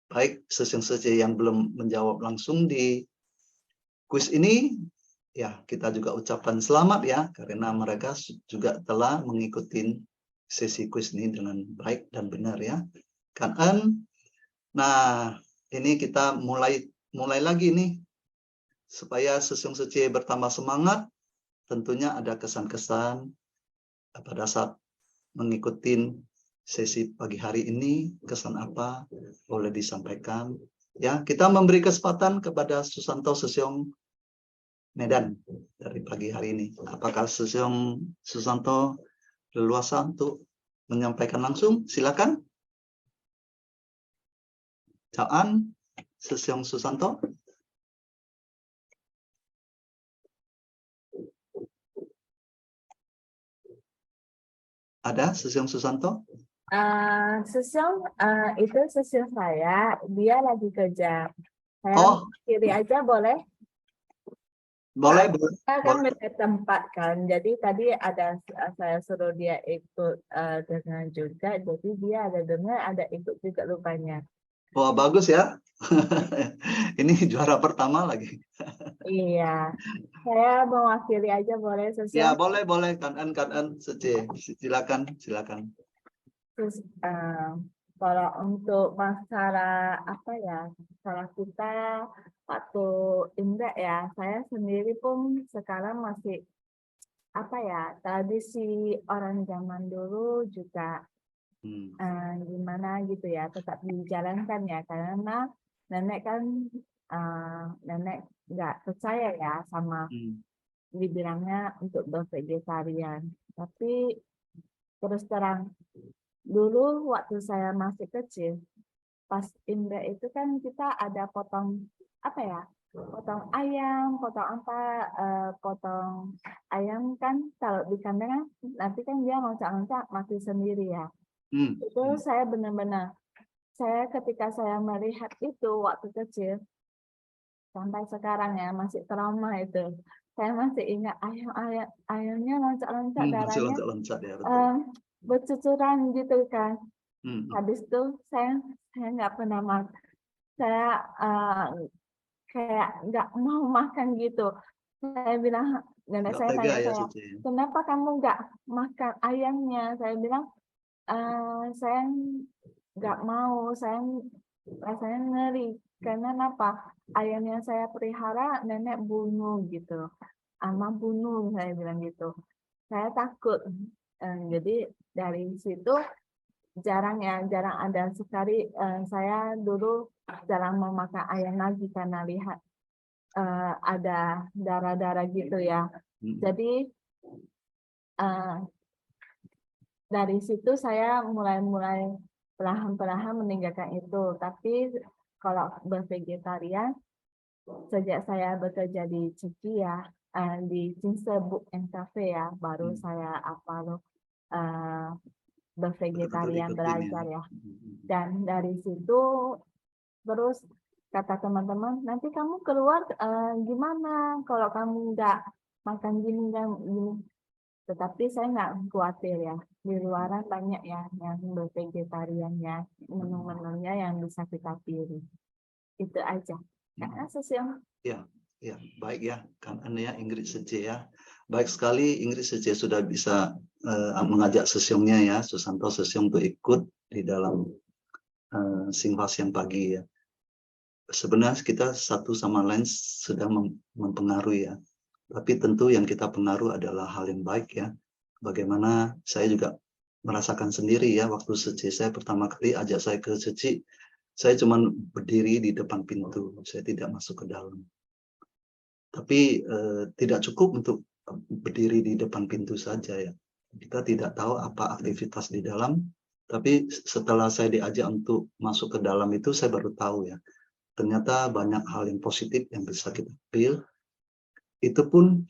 Baik, Sesong Sece yang belum menjawab langsung di kuis ini, ya kita juga ucapkan selamat ya, karena mereka juga telah mengikuti sesi kuis ini dengan baik dan benar ya. Kan? Nah, ini kita mulai lagi nih, supaya Sesong Sece bertambah semangat. Tentunya ada kesan-kesan pada saat mengikuti sesi pagi hari ini, kesan apa boleh disampaikan. Ya, kita memberi kesempatan kepada Susanto Sesong Medan dari pagi hari ini. Apakah Sesong Susanto leluasa untuk menyampaikan langsung? Silakan. Caan Sesong Susanto. Ada Sesong Susanto? Sesong itu sesong saya, dia lagi kerja. Saya kiri aja boleh? Boleh. Saya kan beda tempat kan, jadi tadi ada saya suruh dia ikut dengan juga, jadi dia ada dengar, ada ikut juga rupanya. Wah, bagus ya. Ini juara pertama lagi. Iya, saya mewakili aja boleh Sesong? Ya, boleh. Kan Sece. Silakan. Terus kalau untuk masalah apa ya, masalah kita waktu Imlek ya, saya sendiri pun sekarang masih apa ya, tradisi orang zaman dulu juga gimana gitu ya, tetap dijalankan ya, karena nenek kan nenek nggak percaya ya sama dibilangnya untuk bervegetarian. Tapi terus terang, dulu waktu saya masih kecil, pas Imlek itu kan kita ada potong apa ya, potong ayam, potong ayam kan kalau di kandang nanti kan dia loncat-loncat mati sendiri ya. Itu saya benar-benar, saya ketika saya melihat itu waktu kecil sampai sekarang ya masih trauma itu. Saya masih ingat ayamnya loncat-loncat, darahnya loncat ya, betul. bercucuran gitu kan. Habis itu saya nggak pernah makan. Saya kayak nggak mau makan gitu. Saya bilang, nenek saya tanya saya, kenapa kamu nggak makan ayamnya? Saya bilang, saya nggak mau, saya rasanya ngeri. Karena apa? Ayam yang saya pelihara nenek bunuh gitu. Ama bunuh, saya bilang gitu. Saya takut. Jadi dari situ jarang ada sekali saya dulu jarang mau makan ayam lagi karena lihat ada darah-darah gitu ya. Jadi dari situ saya mulai perlahan-perlahan meninggalkan itu. Tapi kalau bervegetarian, sejak saya bekerja di Ciki ya, di Cinse Book and Cafe ya, baru saya bervegetarian, belajar ya. Dan dari situ terus kata teman-teman, nanti kamu keluar gimana kalau kamu nggak makan gini dan gini. Tetapi saya nggak khawatir ya, di luaran banyak ya yang bervegetariannya, menu-menunya yang bisa kita pilih. Itu aja. Karena Sesong. Ya, baik ya, kan ya Ingrid Sece ya. Baik sekali Ingrid Sece sudah bisa mengajak Sesongnya ya, Susanto Sesong untuk ikut di dalam Singvasian pagi ya. Sebenarnya kita satu sama lain sedang mempengaruhi ya. Tapi tentu yang kita pengaruh adalah hal yang baik ya. Bagaimana saya juga merasakan sendiri ya, waktu Sece saya pertama kali ajak saya ke Sece, saya cuma berdiri di depan pintu, saya tidak masuk ke dalam. Tapi tidak cukup untuk berdiri di depan pintu saja ya. Kita tidak tahu apa aktivitas di dalam, tapi setelah saya diajak untuk masuk ke dalam itu, saya baru tahu ya. Ternyata banyak hal yang positif yang bisa kita ambil. Itu pun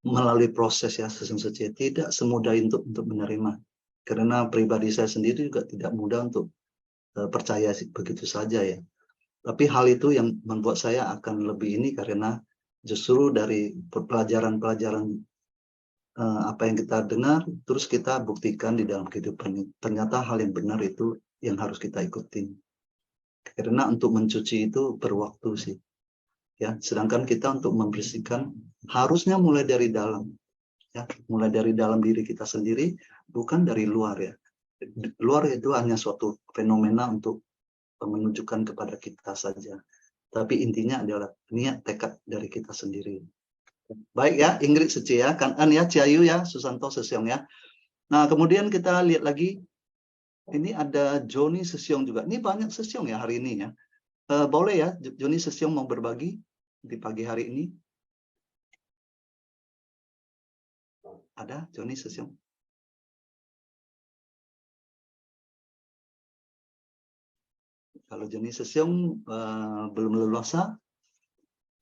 melalui proses ya, Sesong Sece tidak semudah untuk menerima. Karena pribadi saya sendiri juga tidak mudah untuk percaya begitu saja ya. Tapi hal itu yang membuat saya akan lebih ini karena Justru dari pelajaran-pelajaran apa yang kita dengar, terus kita buktikan di dalam kehidupan. Ternyata hal yang benar itu yang harus kita ikutin. Karena untuk mencuci itu berwaktu sih. Ya, sedangkan kita untuk membersihkan harusnya mulai dari dalam. Ya, mulai dari dalam diri kita sendiri, bukan dari luar ya. Luar itu hanya suatu fenomena untuk menunjukkan kepada kita saja. Tapi intinya adalah niat tekad dari kita sendiri. Baik ya, Ingrid Seci ya, Kanan ya, Ciayu ya, Susanto Sesyong ya. Nah, kemudian kita lihat lagi, ini ada Joni Sesyong juga. Ini banyak Sesyong ya hari ini ya. Boleh ya, Joni Sesyong mau berbagi di pagi hari ini? Ada Joni Sesyong? Kalau Joni Sesyong belum leluasa,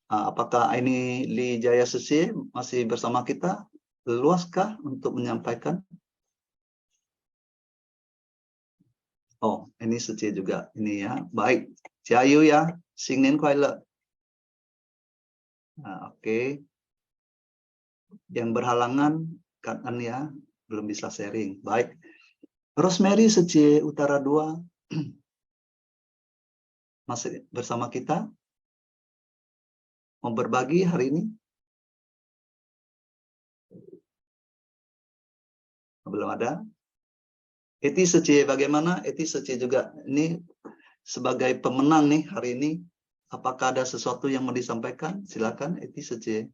apakah ini Li Jaya Sesi masih bersama kita? Leluaskah untuk menyampaikan? Oh, ini Sesi juga. Ini ya. Baik. Ciayu ya. Singnin Kuala. Nah, oke. Yang berhalangan kan ya. Belum bisa sharing. Baik. Rosemary Sesi Utara 2. Masih bersama kita? Mau berbagi hari ini? Belum ada? Eti Seci bagaimana? Eti Seci juga ini sebagai pemenang nih hari ini. Apakah ada sesuatu yang mau disampaikan? Silakan Eti Seci.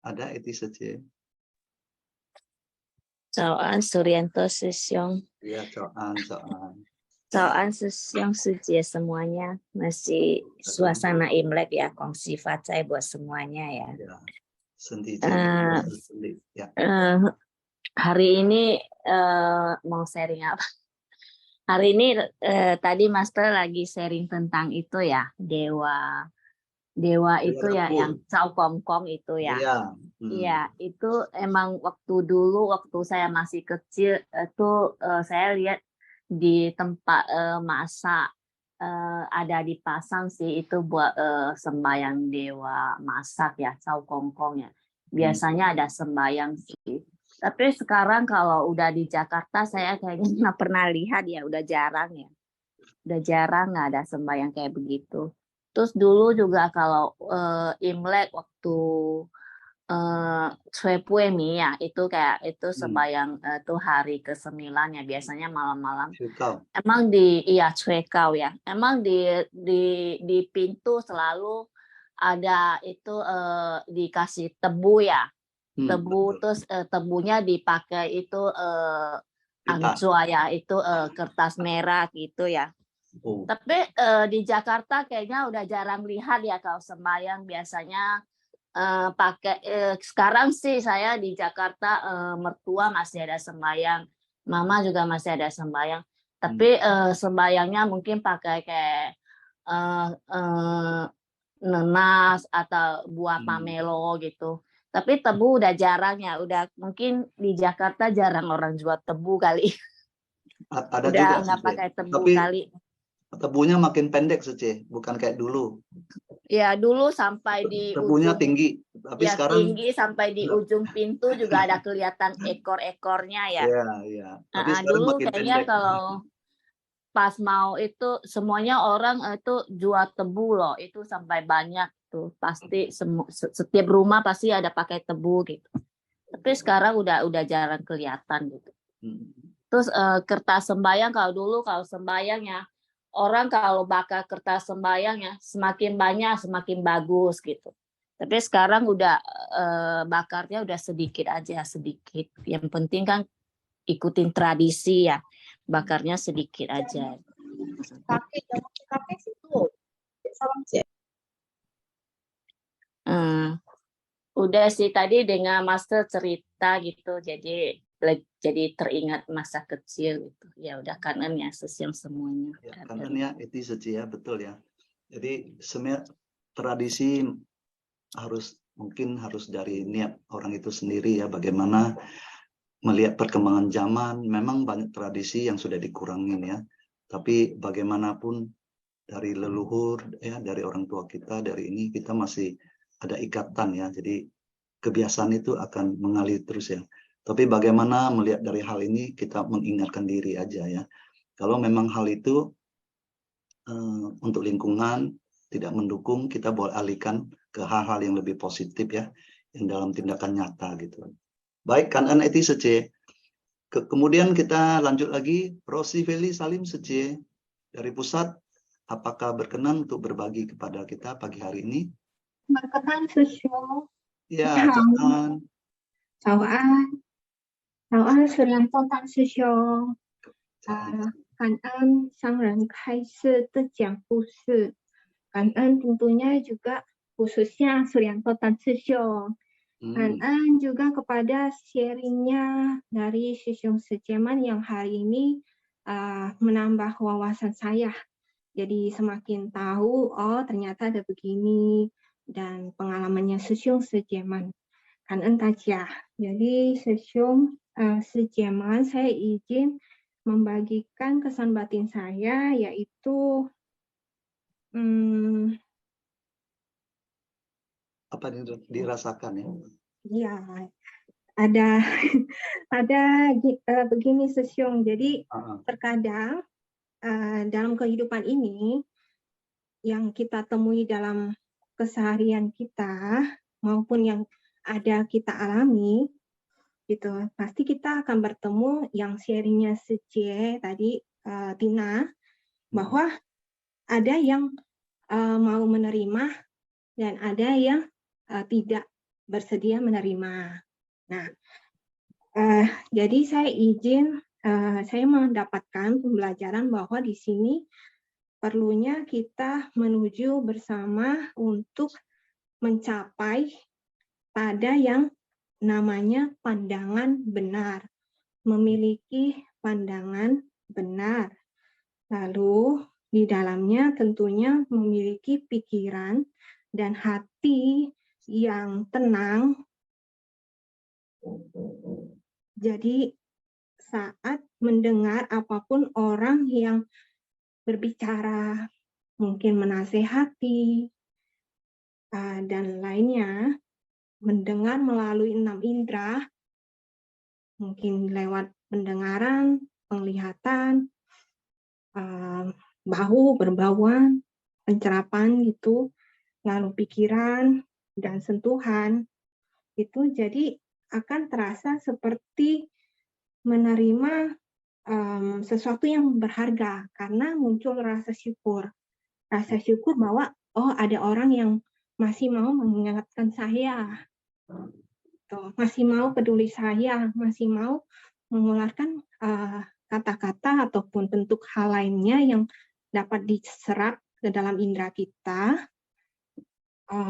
Ada Eti Seci. Chào anh Suryanto Sesyong. Ya, Coan. Chào anh Sesyong Sujie semuanya. Masih suasana Imlek ya, kongsi facai buat semuanya ya. Ya. Hari ini mau sharing apa? Hari ini tadi Master lagi sharing tentang itu ya, dewa itu ya, yang Cao Kong Kong itu ya. Iya, itu emang waktu dulu waktu saya masih kecil itu saya lihat di tempat masak ada dipasang sih itu buat sembahyang dewa masak ya, Cao Kong Kong ya. Biasanya ada sembahyang sih. Tapi sekarang kalau udah di Jakarta saya kayaknya nggak pernah lihat ya, udah jarang ya. Udah jarang nggak ada sembahyang kayak begitu. Terus dulu juga kalau Imlek waktu Cue Pue Mi ya, itu kayak itu sembahyang tuh hari ke-9 ya, biasanya malam-malam. Emang Cue Kau ya. Emang di pintu selalu ada itu dikasih tebu ya. Tebu terus tebunya dipakai itu angcua ya, itu kertas merah gitu ya. Tapi di Jakarta kayaknya udah jarang lihat ya kalau sembahyang, biasanya pakai sekarang sih saya di Jakarta mertua masih ada sembahyang, mama juga masih ada sembahyang, tapi sembahyangnya mungkin pakai kayak nenas atau buah pamelo gitu. Tapi tebu udah jarang ya, udah mungkin di Jakarta jarang orang jual tebu kali. Ada udah juga nggak pakai tebu tapi kali. Tebunya makin pendek Seci, bukan kayak dulu. Ya dulu sampai di tebunya ujung, tinggi, tapi ya sekarang tinggi sampai di ujung pintu juga ada kelihatan ekor-ekornya ya. Iya. Tapi sekarang Dulu makin kayaknya pendek. kalau pas mau itu semuanya orang itu jual tebu loh, itu sampai banyak tuh, pasti setiap rumah pasti ada pakai tebu gitu. Tapi sekarang udah jarang kelihatan gitu. Terus kertas sembahyang, kalau dulu kalau sembahyangnya orang kalau bakar kertas sembahyangnya semakin banyak semakin bagus gitu. Tapi sekarang udah bakarnya udah sedikit aja, sedikit. Yang penting kan ikutin tradisi ya, bakarnya sedikit aja. Udah sih tadi dengan Master cerita gitu, jadi teringat masa kecil gitu. Ya udah kanan ya Sesyong semuanya. Ya, kanan ya itu Seci ya, betul ya. Jadi sebenarnya tradisi mungkin harus dari niat orang itu sendiri ya, bagaimana melihat perkembangan zaman. Memang banyak tradisi yang sudah dikurangin ya, tapi bagaimanapun dari leluhur, ya, dari orang tua kita, dari ini kita masih ada ikatan ya. Jadi kebiasaan itu akan mengalir terus ya. Tapi bagaimana melihat dari hal ini, kita mengingatkan diri aja ya. Kalau memang hal itu untuk lingkungan tidak mendukung, kita boleh alihkan ke hal-hal yang lebih positif ya, yang dalam tindakan nyata gitu. Baik, kan eti sece. Kemudian kita lanjut lagi, Rosi Feli Salim sece dari pusat. Apakah berkenan untuk berbagi kepada kita pagi hari ini? Berkenan, Susyung. Ya, Caan. 早安，早安，是蓝豆大师兄。感恩商人开示的讲故事，感恩tentunya juga khususnya Suryanto Tansusyong.感恩juga kepada sharingnya dari Susyung Sejeman yang hari ini menambah wawasan saya. Jadi semakin tahu, oh ternyata ada begini, dan pengalamannya Susyung Sejeman. Kan tajah. Jadi Susyung Sejeman, saya izin membagikan kesan batin saya, yaitu apa yang dirasakan ya? Ya, ada begini Susyung. Jadi terkadang dalam kehidupan ini yang kita temui dalam keseharian kita maupun yang ada kita alami, gitu, pasti kita akan bertemu yang sharingnya Sece tadi, Tina, bahwa ada yang mau menerima dan ada yang tidak bersedia menerima. Nah, jadi saya izin, saya mendapatkan pembelajaran bahwa di sini perlunya kita menuju bersama untuk mencapai pada yang namanya pandangan benar, memiliki pandangan benar. Lalu di dalamnya tentunya memiliki pikiran dan hati yang tenang. Jadi saat mendengar apapun orang yang berbicara, mungkin menasehati, dan lainnya, mendengar melalui 6 indera, mungkin lewat pendengaran, penglihatan, bahu, berbauan, pencerapan gitu, lalu pikiran dan sentuhan, itu jadi akan terasa seperti menerima sesuatu yang berharga karena muncul rasa syukur bahwa oh ada orang yang masih mau mengingatkan saya, masih mau peduli saya, masih mau mengeluarkan kata-kata ataupun bentuk hal lainnya yang dapat diserap ke dalam indera kita,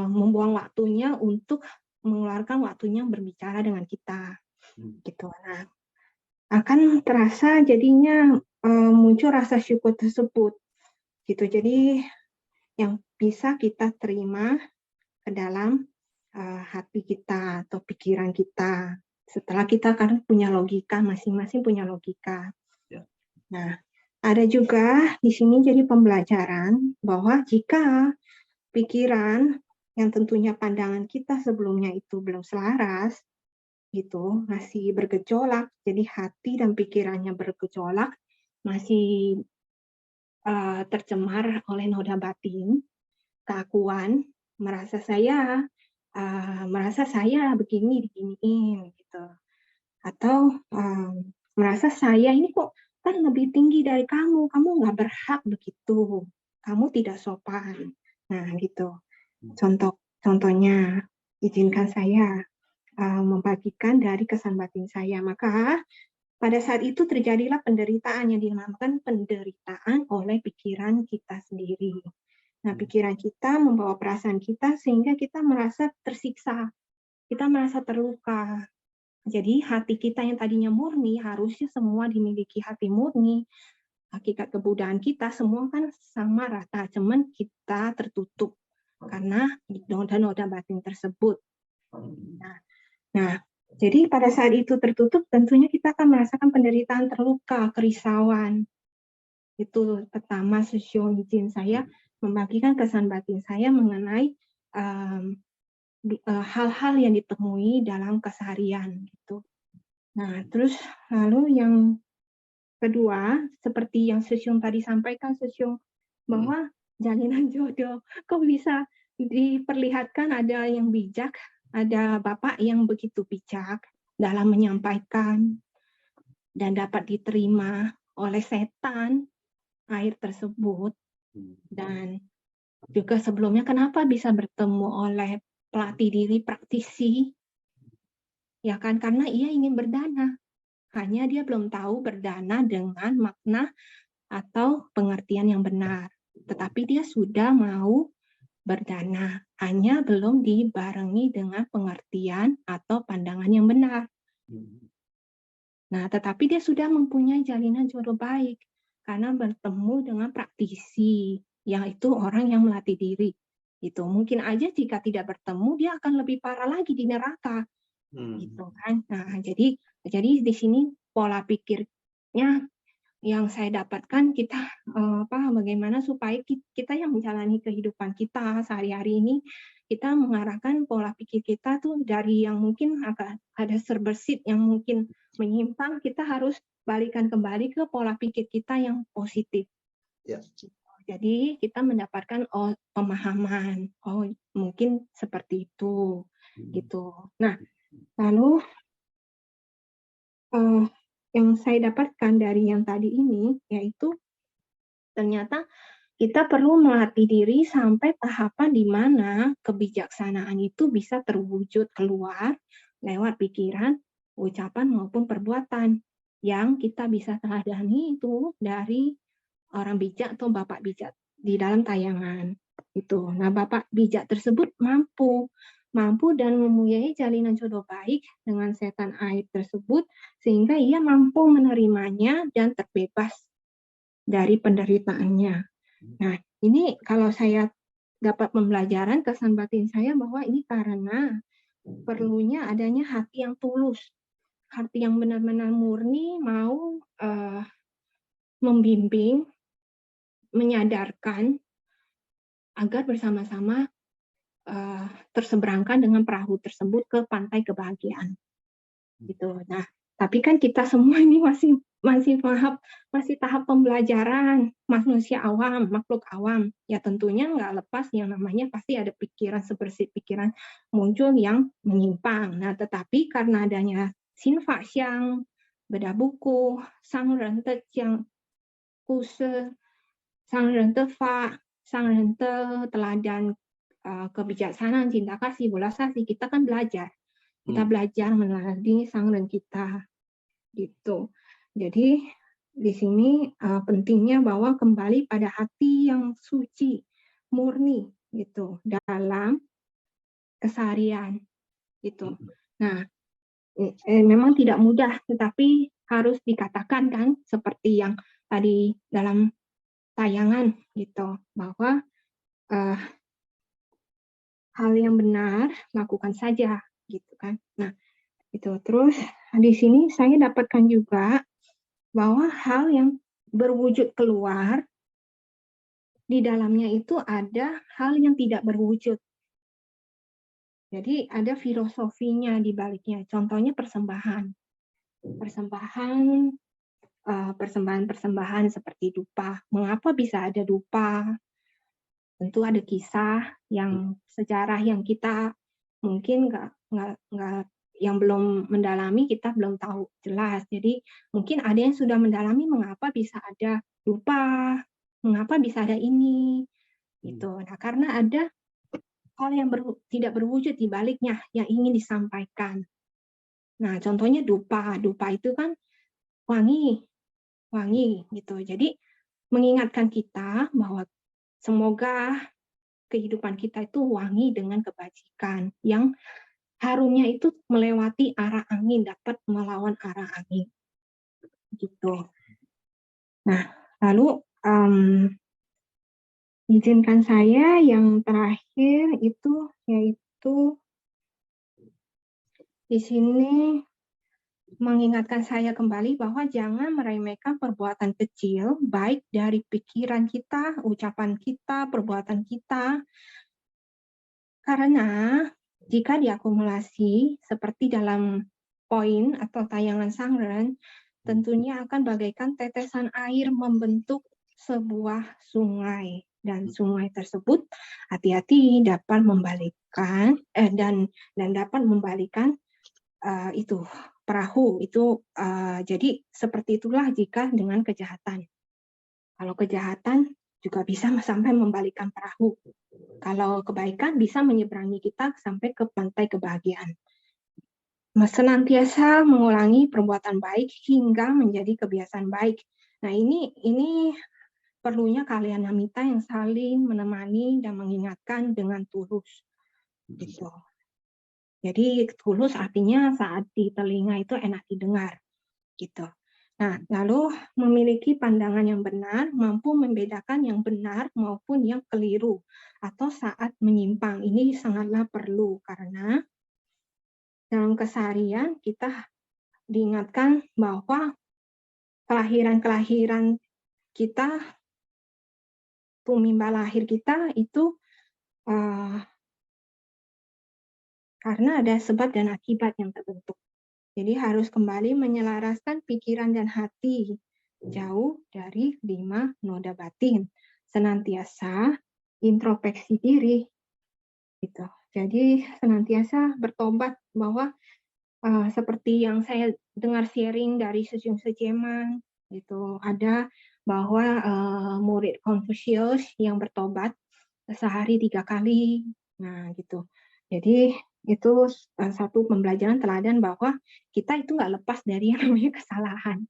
membuang waktunya untuk mengeluarkan waktunya berbicara dengan kita, gitu. Nah, akan terasa jadinya muncul rasa syukur tersebut, gitu. Jadi yang bisa kita terima ke dalam hati kita atau pikiran kita. Setelah kita kan punya logika, masing-masing punya logika. Ya. Nah, ada juga di sini jadi pembelajaran bahwa jika pikiran yang tentunya pandangan kita sebelumnya itu belum selaras, gitu, masih bergejolak, jadi hati dan pikirannya bergejolak, masih tercemar oleh noda batin, keakuan, merasa saya begini diginiin, gitu, atau merasa saya ini kok kan lebih tinggi dari kamu nggak berhak begitu, kamu tidak sopan. Nah, gitu. Contohnya, izinkan saya membagikan dari kesan batin saya. Maka pada saat itu terjadilah penderitaan yang dinamakan penderitaan oleh pikiran kita sendiri. Nah, pikiran kita membawa perasaan kita sehingga kita merasa tersiksa, kita merasa terluka. Jadi hati kita yang tadinya murni, harusnya semua dimiliki hati murni. Hakikat kebudayaan kita semua kan sama rata, cuman kita tertutup karena noda-noda batin tersebut. Nah, jadi pada saat itu tertutup, tentunya kita akan merasakan penderitaan, terluka, kerisauan. Itu pertama session izin saya membagikan kesan batin saya mengenai hal-hal yang ditemui dalam keseharian gitu. Nah, terus lalu yang kedua, seperti yang Sesiung tadi sampaikan, Sesiung, bahwa jalinan jodoh kok bisa diperlihatkan ada yang bijak, ada bapak yang begitu bijak dalam menyampaikan dan dapat diterima oleh setan air tersebut. Dan juga sebelumnya kenapa bisa bertemu oleh pelatih diri praktisi, ya kan, karena ia ingin berdana, hanya dia belum tahu berdana dengan makna atau pengertian yang benar, tetapi dia sudah mau berdana, hanya belum dibarengi dengan pengertian atau pandangan yang benar. Nah, tetapi dia sudah mempunyai jalinan jodoh baik karena bertemu dengan praktisi, yaitu orang yang melatih diri. Itu mungkin aja jika tidak bertemu dia akan lebih parah lagi di neraka. Gitu kan. Nah, jadi di sini pola pikirnya yang saya dapatkan kita bagaimana supaya kita yang menjalani kehidupan kita sehari-hari ini kita mengarahkan pola pikir kita tuh dari yang mungkin agak ada serbersit yang mungkin menyimpang, kita harus balikan kembali ke pola pikir kita yang positif. Ya. Jadi kita mendapatkan pemahaman, mungkin seperti itu, gitu. Nah, lalu yang saya dapatkan dari yang tadi ini yaitu ternyata kita perlu melatih diri sampai tahapan di mana kebijaksanaan itu bisa terwujud keluar lewat pikiran, ucapan maupun perbuatan yang kita bisa teladani itu dari orang bijak atau bapak bijak di dalam tayangan itu. Nah, bapak bijak tersebut mampu dan mempunyai jalinan jodoh baik dengan setan air tersebut sehingga ia mampu menerimanya dan terbebas dari penderitaannya. Nah, ini kalau saya dapat pembelajaran kesan batin saya bahwa ini karena perlunya adanya hati yang tulus, hati yang benar-benar murni mau membimbing, menyadarkan agar bersama-sama terseberangkan dengan perahu tersebut ke pantai kebahagiaan. Gitu. Nah, tapi kan kita semua ini masih tahap pembelajaran manusia awam, makhluk awam. Ya tentunya nggak lepas yang namanya pasti ada pikiran seperti pikiran muncul yang menyimpang. Nah, tetapi karena adanya Sinfa Xiang, beda buku, Sang Rente Jiang Kuse, Sang Rente Fa, Sang Rente teladan kebijaksanaan, cinta kasih, bolas kasih, kita kan belajar. Kita belajar meneladani sang ren kita, gitu. Jadi di sini pentingnya bahwa kembali pada hati yang suci, murni, gitu, dalam keseharian, gitu. Nah, memang tidak mudah, tetapi harus dikatakan kan, seperti yang tadi dalam tayangan, gitu, bahwa hal yang benar lakukan saja. Gitu kan. Nah, itu terus di sini saya dapatkan juga bahwa hal yang berwujud keluar di dalamnya itu ada hal yang tidak berwujud. Jadi ada filosofinya di baliknya. Contohnya persembahan seperti dupa. Mengapa bisa ada dupa? Tentu ada kisah yang sejarah yang kita mungkin nggak yang belum mendalami, kita belum tahu jelas. Jadi mungkin ada yang sudah mendalami mengapa bisa ada dupa, mengapa bisa ada ini, gitu. Nah, karena ada hal yang tidak berwujud di baliknya yang ingin disampaikan. Nah, contohnya dupa itu kan wangi, gitu. Jadi mengingatkan kita bahwa semoga kehidupan kita itu wangi dengan kebajikan yang harumnya itu melewati arah angin, dapat melawan arah angin, gitu. Nah, lalu izinkan saya yang terakhir yaitu di sini mengingatkan saya kembali bahwa jangan meremehkan perbuatan kecil, baik dari pikiran kita, ucapan kita, perbuatan kita. Karena jika diakumulasi seperti dalam poin atau tayangan Sangren, tentunya akan bagaikan tetesan air membentuk sebuah sungai. Dan sungai tersebut hati-hati dapat membalikan dan dapat membalikan itu perahu itu. Jadi seperti itulah jika dengan kejahatan. Kalau kejahatan juga bisa sampai membalikan perahu. Kalau kebaikan bisa menyeberangi kita sampai ke pantai kebahagiaan. Senantiasa mengulangi perbuatan baik hingga menjadi kebiasaan baik. Nah, ini perlunya kalian Namita yang saling menemani dan mengingatkan dengan tulus. Gitu. Jadi tulus artinya saat di telinga itu enak didengar. Gitu. Nah, lalu memiliki pandangan yang benar, mampu membedakan yang benar maupun yang keliru, atau saat menyimpang. Ini sangatlah perlu, karena dalam keseharian kita diingatkan bahwa kelahiran-kelahiran kita, tumimba lahir kita itu karena ada sebab dan akibat yang terbentuk. Jadi harus kembali menyelaraskan pikiran dan hati jauh dari 5 noda batin. Senantiasa introspeksi diri. Gitu. Jadi senantiasa bertobat bahwa seperti yang saya dengar sharing dari Sejong Sejeman, gitu, ada bahwa murid Confucius yang bertobat sehari 3 kali. Nah, gitu. Jadi itu satu pembelajaran teladan bahwa kita itu nggak lepas dari yang namanya kesalahan.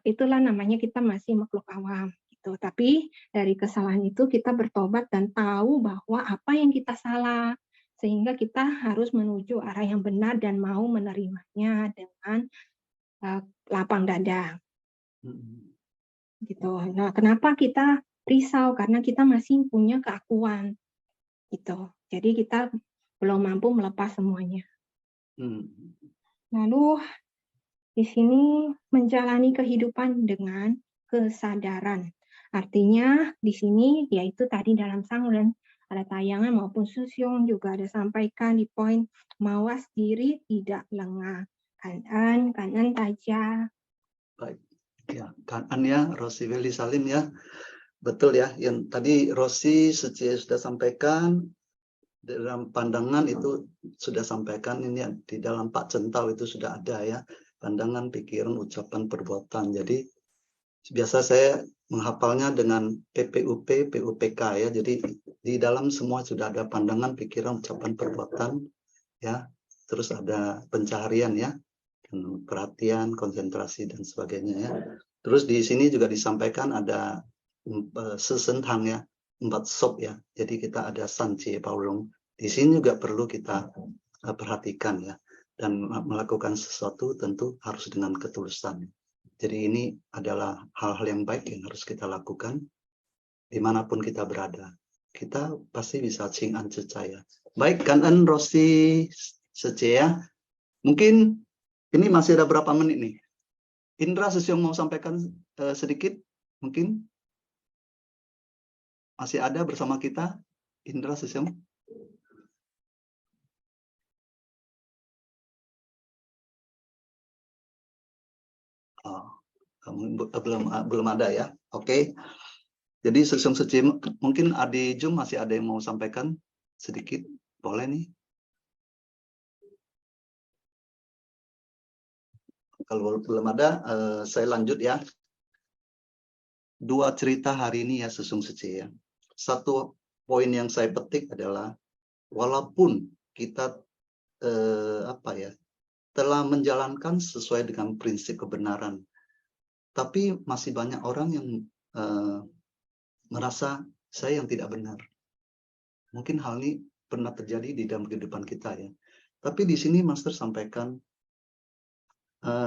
Itulah namanya kita masih makhluk awam. Gitu. Tapi dari kesalahan itu kita bertobat dan tahu bahwa apa yang kita salah, sehingga kita harus menuju arah yang benar dan mau menerimanya dengan lapang dada. Gitu. Nah, kenapa kita risau? Karena kita masih punya keakuan. Gitu. Jadi kita belum mampu melepas semuanya. Lalu di sini menjalani kehidupan dengan kesadaran. Artinya di sini yaitu tadi dalam Sangren ada tayangan maupun Susyong juga ada sampaikan di poin mawas diri tidak lengah. Kanan taja. Baik. Ya, kanan ya, Rosi Weli Salim ya. Betul ya, yang tadi Rosi sudah sampaikan dalam pandangan itu sudah sampaikan ini ya, di dalam Pak Centau itu sudah ada ya, pandangan, pikiran, ucapan, perbuatan. Jadi biasa saya menghafalnya dengan PPUP, PUPK ya. Jadi di dalam semua sudah ada pandangan, pikiran, ucapan, perbuatan ya. Terus ada pencaharian ya, perhatian, konsentrasi dan sebagainya ya. Terus di sini juga disampaikan ada sesentang ya, 4 sop ya. Jadi kita ada sanci paulong. Di sini juga perlu kita perhatikan ya. Dan melakukan sesuatu tentu harus dengan ketulusan. Jadi ini adalah hal-hal yang baik yang harus kita lakukan dimanapun kita berada. Kita pasti bisa cing an cecaya. Baik, Kanan Rosi Secea. Mungkin ini masih ada berapa menit nih? Indra Sesyong mau sampaikan sedikit? Mungkin masih ada bersama kita? Indra Sesyong. Belum ada ya. Oke. Jadi Sesyong Secea, mungkin Adi Jum masih ada yang mau sampaikan sedikit? Boleh nih. Kalau belum ada, saya lanjut ya. 2 cerita hari ini ya Sesyong Secea. Satu poin yang saya petik adalah walaupun kita telah menjalankan sesuai dengan prinsip kebenaran, tapi masih banyak orang yang merasa saya yang tidak benar. Mungkin hal ini pernah terjadi di dalam kehidupan kita ya. Tapi di sini Master sampaikan,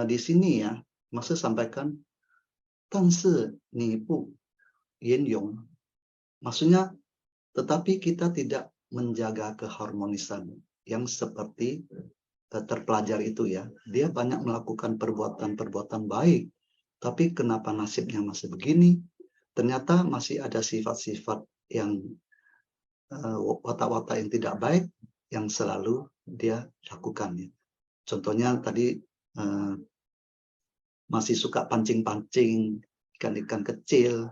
di sini ya, Master sampaikan, tanse nipu yin yong. Maksudnya, tetapi kita tidak menjaga keharmonisan yang seperti terpelajar itu ya, dia banyak melakukan perbuatan-perbuatan baik, tapi kenapa nasibnya masih begini? Ternyata masih ada sifat-sifat yang watak-watak yang tidak baik yang selalu dia lakukan ya. Contohnya tadi masih suka pancing-pancing ikan-ikan kecil,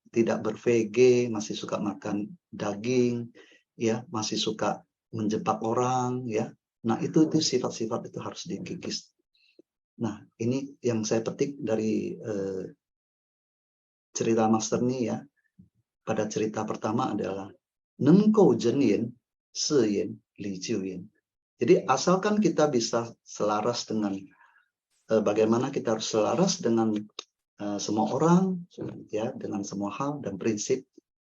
tidak ber-VG, masih suka makan daging, ya, masih suka menjebak orang, ya. Nah, itu sifat-sifat itu harus dikikis. Nah, ini yang saya petik dari cerita Master nih ya. Pada cerita pertama adalah nengkou jenyin, seyin, li jiuyin. Jadi asalkan kita bisa selaras dengan bagaimana kita harus selaras dengan semua orang, ya, dengan semua hal dan prinsip,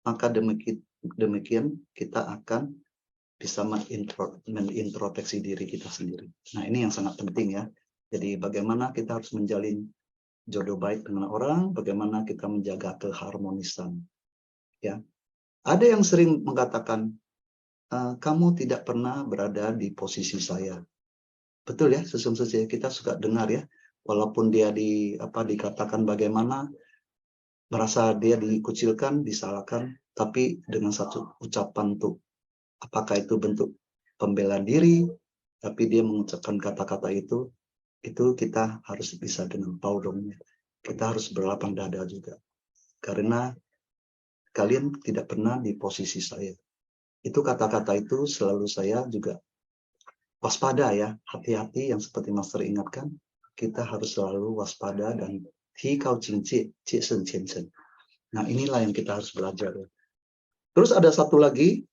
maka demikian kita akan bisa mengintrospeksi diri kita sendiri. Nah, ini yang sangat penting ya. Jadi bagaimana kita harus menjalin jodoh baik dengan orang, bagaimana kita menjaga keharmonisan. Ya, ada yang sering mengatakan, kamu tidak pernah berada di posisi saya. Betul ya, sesungguhnya kita suka dengar ya, walaupun dia dikatakan bagaimana, merasa dia dikucilkan, disalahkan, tapi dengan satu ucapan tuh, apakah itu bentuk pembelaan diri, tapi dia mengucapkan kata-kata itu kita harus bisa dengan paudongnya. Kita harus berlapang dada juga, karena kalian tidak pernah di posisi saya. Itu kata-kata itu selalu saya juga waspada ya, hati-hati yang seperti Master ingatkan, kita harus selalu waspada dan hikau cincin, cisen cincin. Nah, inilah yang kita harus belajar. Terus ada satu lagi,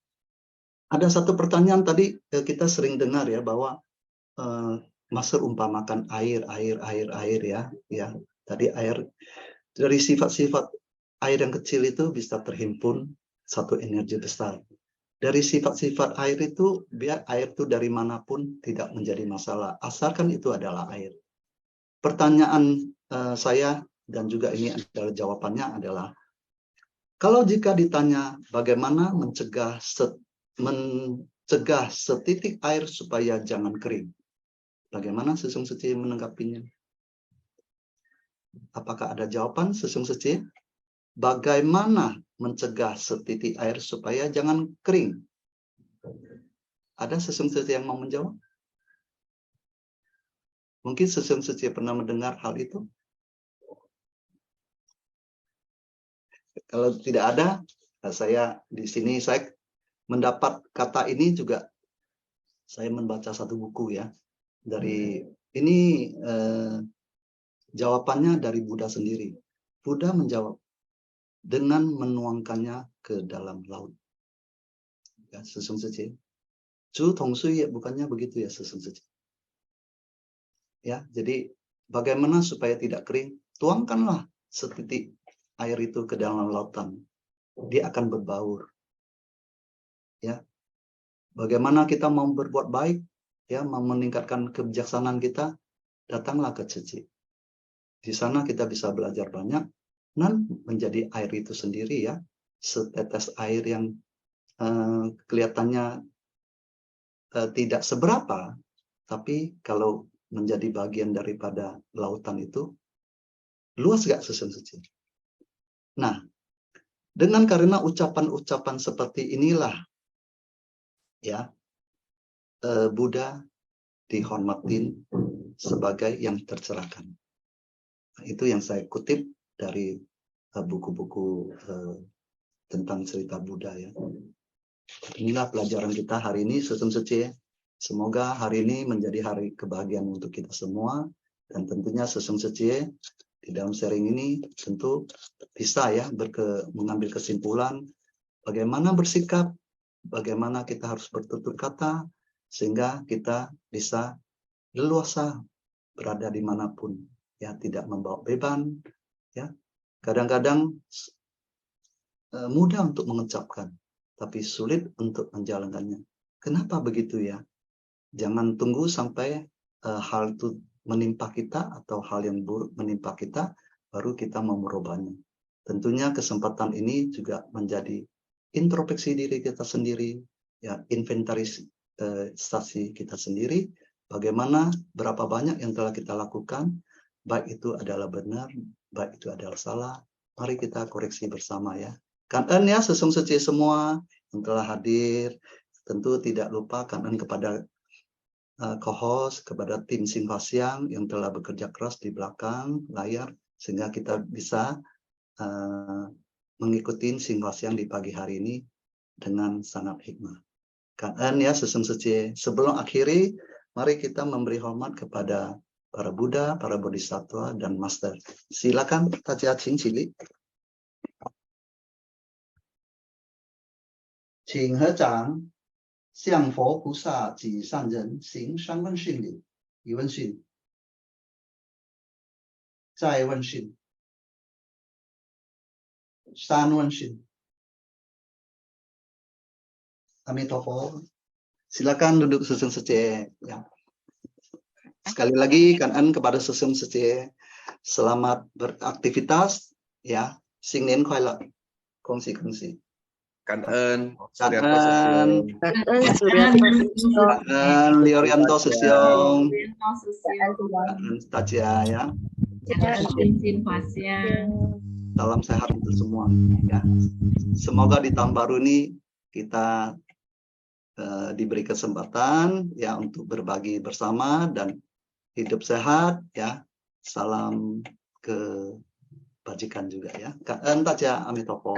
ada satu pertanyaan tadi kita sering dengar ya, bahwa Master umpamakan air ya. Tadi air, dari sifat-sifat air yang kecil itu bisa terhimpun satu energi besar. Dari sifat-sifat air itu, biar air itu dari manapun tidak menjadi masalah, asalkan itu adalah air. Pertanyaan saya, dan juga ini adalah jawabannya adalah, kalau jika ditanya bagaimana mencegah setitik air supaya jangan kering, bagaimana Sesung Seci menanggapinya? Apakah ada jawaban Sesung Seci? Bagaimana mencegah setitik air supaya jangan kering? Ada Sesung Seci yang mau menjawab? Mungkin Sesung Seci pernah mendengar hal itu? Kalau tidak ada, saya di sini saya mendapat kata ini juga. Saya membaca satu buku ya. Dari ini jawabannya dari Buddha sendiri. Buddha menjawab dengan menuangkannya ke dalam laut. Ya, Sesung Seci. Zhu Tongsui ya, bukannya begitu ya Sesung Seci. Ya, jadi bagaimana supaya tidak kering? Tuangkanlah setitik air itu ke dalam lautan. Dia akan berbaur. Ya. Bagaimana kita mau berbuat baik? Ya, mau meningkatkan kebijaksanaan kita, datanglah ke Ceci. Di sana kita bisa belajar banyak. Dan menjadi air itu sendiri ya, setetes air yang kelihatannya tidak seberapa, tapi kalau menjadi bagian daripada lautan itu, luas gak Sesung Seci? Nah, karena ucapan-ucapan seperti inilah, ya, Buddha dihormatin sebagai yang tercerahkan. Nah, itu yang saya kutip dari buku-buku tentang cerita Buddha ya. Inilah pelajaran kita hari ini Sesung Seci. Semoga hari ini menjadi hari kebahagiaan untuk kita semua, dan tentunya Sesung Seci di dalam sharing ini tentu bisa ya mengambil kesimpulan bagaimana bersikap, bagaimana kita harus bertutur kata sehingga kita bisa leluasa berada dimanapun ya, tidak membawa beban. Ya, kadang-kadang mudah untuk mengucapkan, tapi sulit untuk menjalankannya. Kenapa begitu ya? Jangan tunggu sampai hal itu menimpa kita atau hal yang buruk menimpa kita, baru kita mau merubahnya. Tentunya kesempatan ini juga menjadi introspeksi diri kita sendiri, ya, inventarisasi kita sendiri, bagaimana, berapa banyak yang telah kita lakukan, baik itu adalah benar, baik itu adalah salah. Mari kita koreksi bersama ya. Kangen ya sesung seci semua yang telah hadir. Tentu tidak lupa kangen kepada co-host, kepada tim Simpasiang yang telah bekerja keras di belakang layar sehingga kita bisa mengikuti Simpasiang di pagi hari ini dengan sangat hikmah. Kangen ya sesung seci. Sebelum akhiri, mari kita memberi hormat kepada para Buddha, para Bodhisattva, dan Master. Silakan, Tajia Ching Cili. Ching He Zhang, Xiang Fo Pu Sa Ji San Ren, Xing Shan Wen Xun Li, Yi Wen Xun, Zai Wen Xun, Shan Wen Xun. Amitofo. Silakan duduk sesung sece. Ya. Sekali lagi kangen kepada sesung sece. Selamat beraktivitas ya. Sinh niên khoai lợi. Kongsi. Kangen. Kangen Liorianto Susyong. Kangen Tajia ya. Salam sehat untuk semua ya. Semoga di tahun baru ini kita diberi kesempatan ya untuk berbagi bersama dan hidup sehat ya. Salam kebajikan juga ya. Kangen Tajia Amitofo.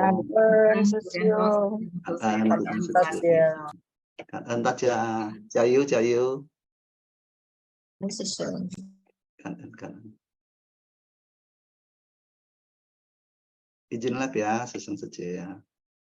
Kangen Tajia. Jayu. Kangen. Izin lab ya, sesung saja ya.